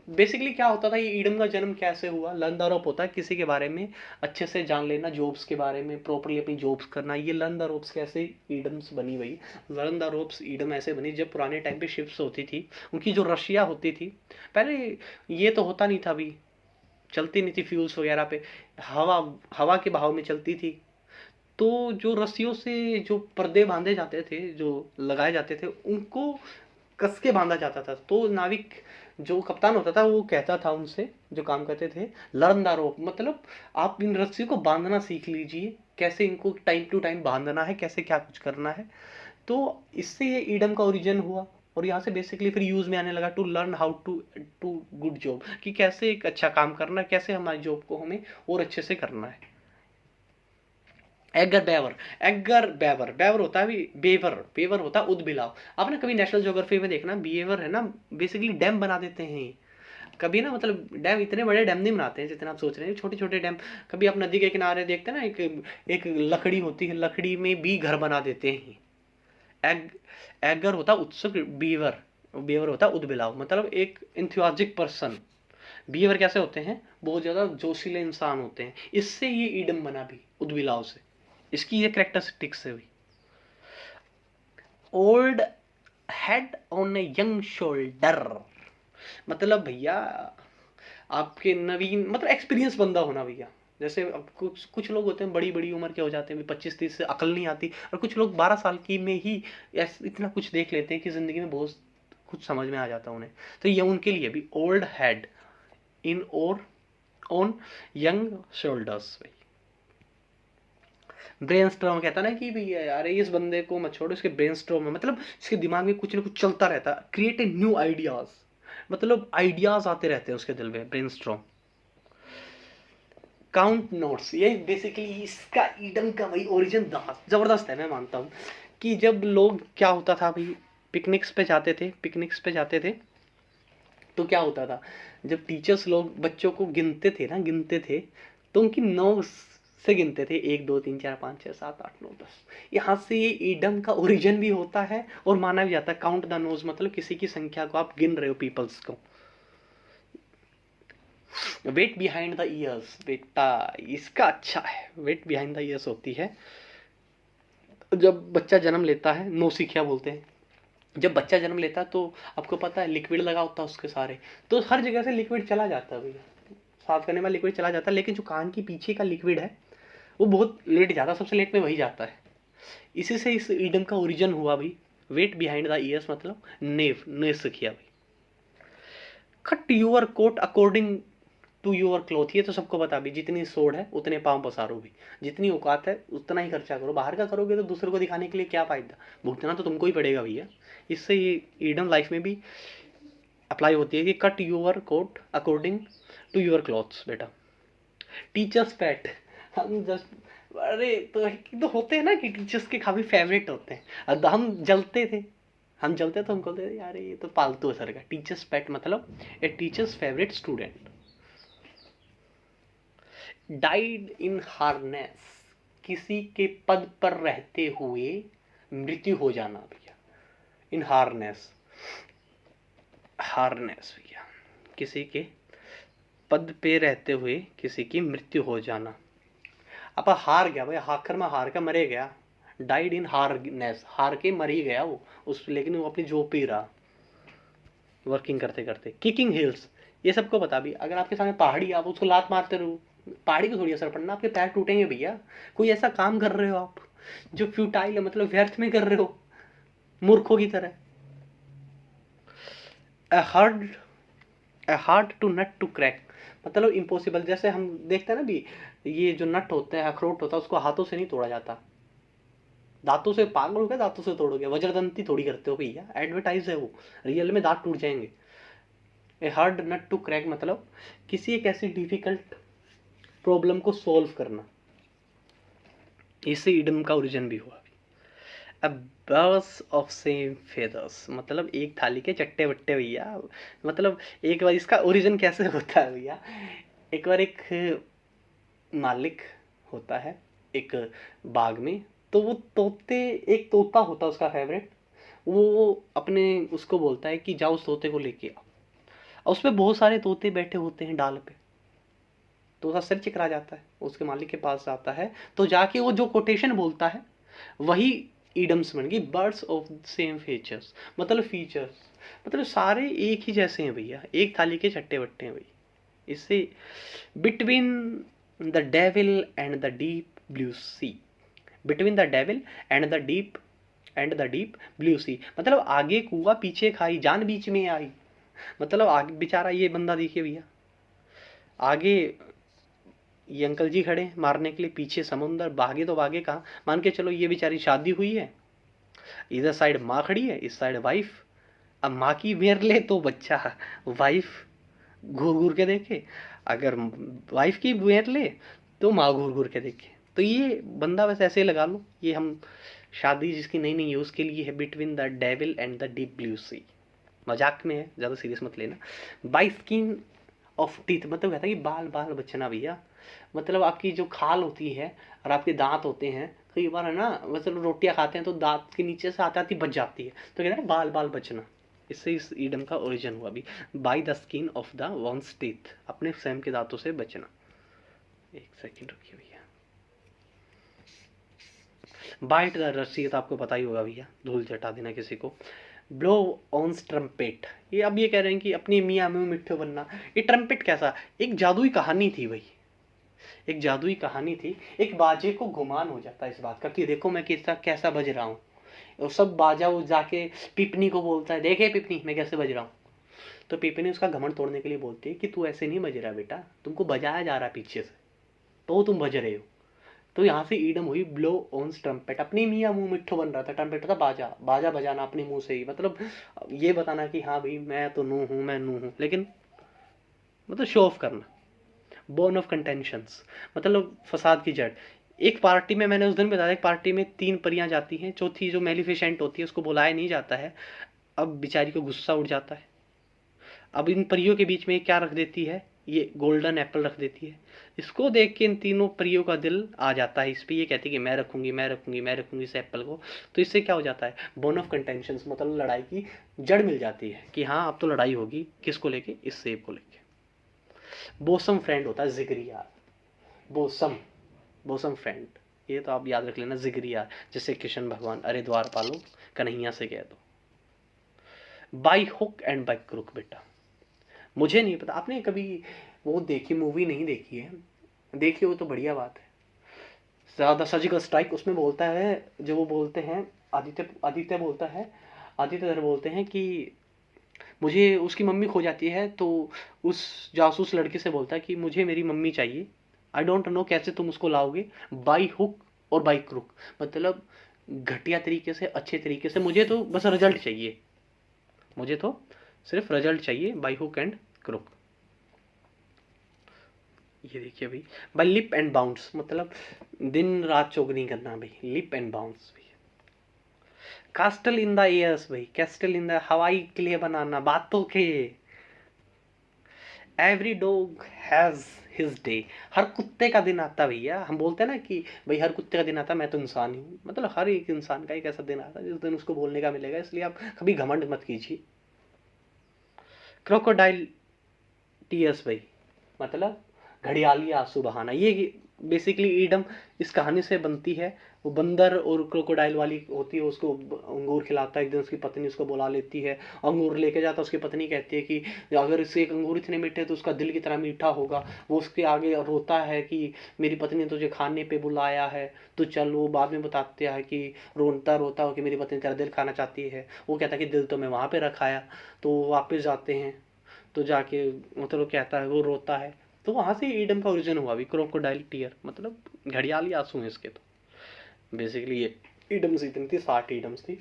बेसिकली क्या होता था, ये ईडम का जन्म कैसे हुआ। लर्न द रोप होता है किसी के बारे में अच्छे से जान लेना, जॉब्स के बारे में प्रॉपर्ली अपनी जॉब्स करना। ये लर्न द रोप्स कैसे ईडम्स बनी भाई, लर्न द रोप्स ईडम ऐसे बनी जब पुराने टाइम पे शिप्स होती थी, उनकी जो रशिया होती थी, पहले ये तो होता नहीं था अभी, चलती नहीं थी फ्यूल्स वगैरह पे, हवा, हवा के बहाव में चलती थी। तो जो रस्सियों से जो पर्दे बांधे जाते थे, जो लगाए जाते थे, उनको कस के बांधा जाता था। तो नाविक जो कप्तान होता था वो कहता था उनसे जो काम करते थे, लर्न द रोप, मतलब आप इन रस्सियों को बांधना सीख लीजिए, कैसे इनको टाइम टू टाइम बांधना है, कैसे क्या कुछ करना है। तो इससे ये ईडम का ओरिजिन हुआ, और यहाँ से बेसिकली फिर यूज में आने लगा, to learn how to to good job, कि कैसे एक अच्छा काम करना है, कैसे हमारी जॉब को हमें और अच्छे से करना है। Eager beaver, eager beaver, beaver होता है भी बेवर, बेवर होता है उदबिलाव। आपने कभी नेशनल ज्योग्राफी में देखना, बेवर है ना, बेसिकली डैम बना देते हैं कभी ना, मतलब डैम इतने बड़े डैम नहीं बनाते हैं जितना आप सोच रहे हैं, छोटे छोटे डैम। कभी आप नदी के किनारे देखते हैं ना, एक लकड़ी होती है, लकड़ी में भी घर बना देते हैं। एग, एगर होता उत्सुक, बीवर, बीवर होता उदबिलाव, मतलब एक इंथुआजिक पर्सन। बीवर कैसे होते हैं, बहुत ज्यादा जोशीले इंसान होते हैं, इससे ये ईडम बना भी उदबिलाव से, इसकी ये करेक्टरिस्टिक्स है। Old head on a young shoulder, मतलब भैया आपके नवीन, मतलब एक्सपीरियंस बंदा होना भैया। जैसे अब कुछ कुछ लोग होते हैं बड़ी बड़ी उम्र के हो जाते हैं, 25-30 से अकल नहीं आती, और कुछ लोग 12 साल की में ही इतना कुछ देख लेते हैं कि जिंदगी में बहुत कुछ समझ में आ जाता है उन्हें। तो ये उनके लिए भी ओल्ड हेड इन और ऑन यंग शोल्डर्स भाई। ब्रेनस्टॉर्म कहता ना कि भैया यार इस बंदे को मत छोड़ो, इसके ब्रेनस्टॉर्म है, मतलब इसके दिमाग में कुछ ना कुछ चलता रहता है, क्रिएट ए न्यू आइडियाज, मतलब आइडियाज आते रहते हैं उसके दिल में, ब्रेनस्टॉर्म। काउंट नोट्स, ये बेसिकली इसका ईडम का वही ओरिजिन जबरदस्त है। मैं मानता हूँ कि जब लोग, क्या होता था भाई, पिकनिक्स पे जाते थे, पिकनिक्स पे जाते थे तो क्या होता था, जब टीचर्स लोग बच्चों को गिनते थे ना, गिनते थे तो उनकी नौ से गिनते थे, 1 2 3 4 5 6 7 8 9 10। यहाँ से ये ईडम का ओरिजिन भी होता है और माना भी जाता है। काउंट द नोज मतलब किसी की संख्या को आप गिन रहे हो, पीपल्स को। वेट बिहाइंड द ईयर्स, बेटा इसका अच्छा है, वेट बिहाइंड द ईयर्स होती है जब बच्चा जन्म लेता है, नौसिखिया बोलते हैं। जब बच्चा जन्म लेता है तो आपको पता है लिक्विड लगा होता है उसके सारे, तो हर जगह से लिक्विड चला जाता है भैया, साफ करने में लिक्विड चला जाता है, लेकिन जो कान के पीछे का लिक्विड है वो बहुत लेट जाता है, सबसे लेट में वही जाता है। इसी से इस ईडम का ओरिजिन हुआ भाई, वेट बिहाइंड द ईयर्स मतलब ने सीखिया भाई। Cut your coat according to your cloth, ये तो सबको बता भी, जितनी सोड है उतने पाँव पसारो भी, जितनी औकात है उतना ही खर्चा करो, बाहर का करोगे तो दूसरे को दिखाने के लिए क्या फायदा, भुगतना तो तुमको ही पड़ेगा भैया। इससे ये ईडम लाइफ में भी अप्लाई होती है कि cut your coat according to your cloths. बेटा टीचर्स पेट, हम जस्ट, अरे तो होते हैं ना कि टीचर्स के काफी फेवरेट होते हैं, हम जलते थे, हम जलते तो हम बोलते थे यार ये तो पालतू है सर का। टीचर्स पेट मतलब a teacher's favourite student. Died in harness, किसी के पद पर रहते हुए मृत्यु हो जाना भैया, इन हार्नेस, हार्नेस भैया, किसी के पद पे रहते हुए किसी की मृत्यु हो जाना। अब हार गया भाई, हाकर में हार का मरे गया, डाइड इन हार्नेस, हार के मर ही गया वो उस, लेकिन वो अपनी जॉब पे ही रहा वर्किंग करते करते। किकिंग हिल्स, ये सबको बता भी, अगर आपके सामने पहाड़ी, आप उसको लात मारते रहो, पहाड़ी को थोड़ी असर पड़ना, आपके पैर टूटेंगे भैया। कोई ऐसा काम कर रहे हो आप जो फ्यूटाइल है, मतलब व्यर्थ में कर रहे हो, मूर्खों की तरह। A hard, a hard to nut to crack, मतलब इम्पॉसिबल। जैसे हम देखते हैं ना भी, ये जो नट होते हैं, अखरोट होता है, उसको हाथों से नहीं तोड़ा जाता, दांतों से। पागल हो गया, दांतों से तोड़ोगे, वज्रदंती थोड़ी करते हो भैया, एडवर्टाइज है वो, रियल में दांत टूट जाएंगे। A hard nut to crack मतलब किसी एक ऐसी डिफिकल्ट प्रॉब्लम को सॉल्व करना, इससे ईडम का ओरिजिन भी हुआ। अब बर्ड्स ऑफ सेम फेदर्स मतलब एक थाली के चट्टे बट्टे भैया, मतलब एक बार इसका ओरिजिन कैसे होता है भैया, एक बार एक मालिक होता है एक बाग में, तो वो तोते, एक तोता होता है उसका फेवरेट, वो अपने उसको बोलता है कि जाओ उस तोते को लेके आओ, और उसमें बहुत सारे तोते बैठे होते हैं डाल पे। तो उसका सिर चिकरा जाता है, उसके मालिक के पास जाता है, तो जाके वो जो कोटेशन बोलता है वही ईडम्स बन गई, बर्ड्स ऑफ सेम फीचर्स मतलब फीचर्स, मतलब सारे एक ही जैसे हैं भैया, एक थाली के चट्टे बट्टे हैं भैया। इससे between the devil and the deep blue sea, between the devil and the deep and the deep blue sea मतलब आगे कुआ पीछे खाई, जान बीच में आई, मतलब आगे बेचारा ये बंदा देखिए भैया, आगे ये अंकल जी खड़े मारने के लिए, पीछे समुंदर, भागे तो भागे कहाँ, मान के चलो ये बेचारी शादी हुई है, इधर साइड माँ खड़ी है, इस साइड वाइफ, अब माँ की मेर ले तो बच्चा, वाइफ घूर घूर के देखे, अगर वाइफ की मेर ले तो माँ घूर घूर के देखे। तो ये बंदा बस ऐसे लगा लो, ये हम शादी जिसकी नई नई है उसके लिए है, between the devil and the deep blue sea, मजाक में है, ज़्यादा सीरियस मत लेना। बाई स्किन ऑफ टीथ मतलब कहता है कि बाल बाल बचना भैया, मतलब आपकी जो खाल होती है और आपके दांत होते हैं, कई बार है ना, मतलब रोटियां खाते हैं तो दांत के नीचे से आती आती बच जाती है, तो कहते हैं बाल बाल बचना, इससे इस ईडम का ओरिजिन हुआ भी, by the skin of the ones teeth, अपने स्वयं के दांतों से बचना। एक सेकंड रुकिए भैया, बाइट द रस्सी तो आपको पता ही होगा भैया, धूल चटा देना किसी को। ब्लो ऑन ट्रम्पेट, ये अब ये कह रहे हैं कि अपनी मियाँ मुँह मिट्ठू बनना। ये ट्रम्पेट कैसा, एक जादुई कहानी थी भाई, एक जादुई कहानी थी। एक बाजे को गुमान हो जाता है इस बात का कि देखो मैं कैसा कैसा बज रहा हूँ, और सब बाजा वो जाके पिपनी को बोलता है, देखे पिपनी मैं कैसे बज रहा हूँ। तो पिपनी उसका घमंड तोड़ने के लिए बोलती है कि तू ऐसे नहीं बज रहा बेटा, तुमको बजाया जा रहा है पीछे से, तो तुम बज रहे हो। तो यहाँ से ईडम हुई ब्लो ऑन्स ट्रम्पेट। अपनी मियाँ मुंह मिट्ठो बन रहा था, ट्रम्पेट था बाजा, बाजा बजाना अपने मुंह से ही, मतलब ये बताना कि हाँ भाई मैं तो नू हूँ, मैं नू हूँ, लेकिन मतलब शो ऑफ करना। बोर्न ऑफ कंटेंशंस, मतलब फसाद की जड़। एक पार्टी में, मैंने उस दिन बताया, एक पार्टी में 3 परियां जाती हैं, चौथी जो मेलिफिसेंट होती है उसको बुलाया नहीं जाता है। अब बेचारी को गुस्सा उठ जाता है। अब इन परियों के बीच में क्या रख देती है, ये गोल्डन एप्पल रख देती है। इसको देख के इन तीनों परियों का दिल आ जाता है इस पे, ये कहती है कि मैं रखूंगी, मैं रखूंगी, मैं रखूंगी इस एप्पल को। तो इससे क्या हो जाता है, बोर्न ऑफ कंटेंशंस, मतलब लड़ाई की जड़ मिल जाती है कि हाँ अब तो लड़ाई होगी, किसको लेके, इस सेब को लेके। बोसम फ्रेंड होता है जिगरी यार, बोसम, बोसम फ्रेंड, ये तो आप याद रख लेना, जिगरी यार। जैसे कृष्ण भगवान, अरे द्वार पालो कन्हैया से कह दो। By hook and by crook बेटा, मुझे नहीं पता आपने कभी वो देखी, मूवी नहीं देखी है, देखी हो तो बढ़िया बात है। द सर्जिकल स्ट्राइक, उसमें बोलता है, जो वो बोलते हैं, आदित्य आदित्य बोलता है, आदित्य बोलते हैं कि मुझे, उसकी मम्मी खो जाती है तो उस जासूस लड़के से बोलता है कि मुझे मेरी मम्मी चाहिए, आई डोंट नो कैसे तुम उसको लाओगे, बाई हुक और बाई क्रुक, मतलब घटिया तरीके से, अच्छे तरीके से, मुझे तो बस रिजल्ट चाहिए, मुझे तो सिर्फ रिजल्ट चाहिए, बाई हुक एंड क्रुक। ये देखिए भाई, बाई लिप एंड बाउंस, मतलब दिन रात चौक नहीं करना भाई, लिप एंड बाउंस भाई। कास्टल इन द एयर्स भाई, कैस्टल इन द हवाई किले बनाना बातों के। Every dog has his day, हर कुत्ते का दिन आता भैया। हम बोलते हैं ना कि भाई हर कुत्ते का दिन आता, मैं तो इंसान ही हूँ, मतलब हर एक इंसान का एक ऐसा दिन आता है जिस दिन उसको बोलने का मिलेगा, इसलिए आप कभी घमंड मत कीजिए। क्रोकोडाइल टीयर्स भाई, मतलब घड़ियाली आंसू बहाना, ये बेसिकली ईडम इस कहानी से बनती है। वो बंदर और क्रोकोडाइल वाली होती है, उसको अंगूर खिलाता है, एक दिन उसकी पत्नी उसको बुला लेती है, अंगूर लेके जाता है, उसकी पत्नी कहती है कि अगर इससे एक अंगूर इतने मीठे तो उसका दिल की तरह मीठा होगा। वो उसके आगे रोता है कि मेरी पत्नी ने तुझे खाने पे बुलाया है, तो चल। वो बाद में बताते हैं कि रोता रोता हो कि मेरी पत्नी तेरा दिल खाना चाहती है, वो कहता है कि दिल तो मैं वहाँ पे रखाया। तो वो वापस जाते हैं, तो जाके मतलब वो कहता है, वो रोता है, तो वहां से ईडम का ओरिजिन हुआ भी, क्रोकोडाइल टीयर, मतलब घड़ियाली आंसू हैं इसके। तो बेसिकली ये ईडम्स इतनी थी, 60 ईडम्स थी।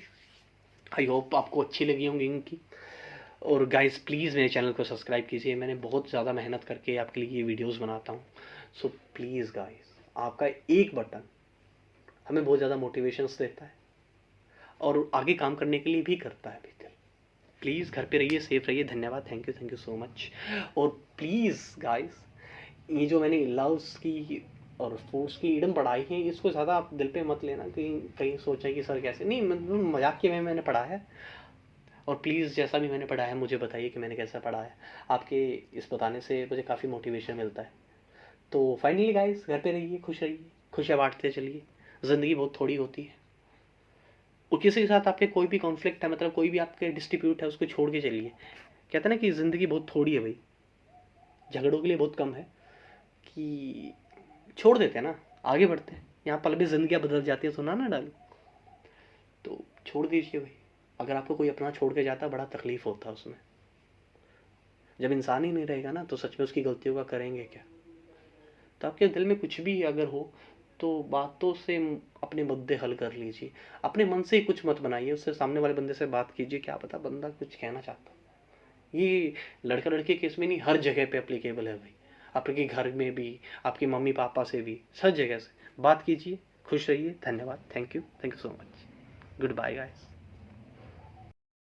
आई होप आपको अच्छी लगी होंगी इनकी। और गाइस प्लीज़ मेरे चैनल को सब्सक्राइब कीजिए, मैंने बहुत ज़्यादा मेहनत करके आपके लिए ये वीडियोस बनाता हूँ। सो प्लीज़ गाइस, आपका एक बटन हमें बहुत ज़्यादा मोटिवेशंस देता है और आगे काम करने के लिए भी करता है। प्लीज़ घर पे रहिए, सेफ रहिए। धन्यवाद, थैंक यू सो मच। और प्लीज़ गाइस, ये जो मैंने लव्स की और स्पोर्ट्स की ईडम पढ़ाई है, इसको ज़्यादा आप दिल पे मत लेना, कहीं कहीं सोचें कि सर कैसे, नहीं, मतलब मजाक के में मैंने पढ़ा है। और प्लीज़ जैसा भी मैंने पढ़ा है मुझे बताइए कि मैंने कैसा पढ़ा है। आपके इस बताने से मुझे काफ़ी मोटिवेशन मिलता है। तो फाइनली गाइस, घर पे रहिए, खुश रहिए, खुशियाँ बांटते चलिए। ज़िंदगी बहुत थोड़ी होती है, और किसी के साथ आपके कोई भी कॉन्फ्लिक्ट है, मतलब कोई भी आपके डिस्ट्रीब्यूट है, उसको छोड़ के चलिए। कहते हैं ना कि ज़िंदगी बहुत थोड़ी है भाई, झगड़ों के लिए बहुत कम है, कि छोड़ देते हैं ना, आगे बढ़ते हैं। यहाँ पल भी जिंदगियाँ बदल जाती है, सुना ना डालू, तो छोड़ दीजिए भाई। अगर आपको कोई अपना छोड़ के जाता, बड़ा तकलीफ होता है उसमें। जब इंसान ही नहीं रहेगा ना, तो सच में उसकी गलतियों का करेंगे क्या। तो आपके दिल में कुछ भी अगर हो, तो बातों से अपने मुद्दे हल कर लीजिए, अपने मन से ही कुछ मत बनाइए, उससे सामने वाले बंदे से बात कीजिए, क्या पता बंदा कुछ कहना चाहता। ये लड़का लड़की केस में नहीं, हर जगह पे अप्लीकेबल है भाई। आपके घर में भी, आपकी मम्मी पापा से भी, हर जगह से बात कीजिए। खुश रहिए। धन्यवाद, thank you so much. Goodbye guys.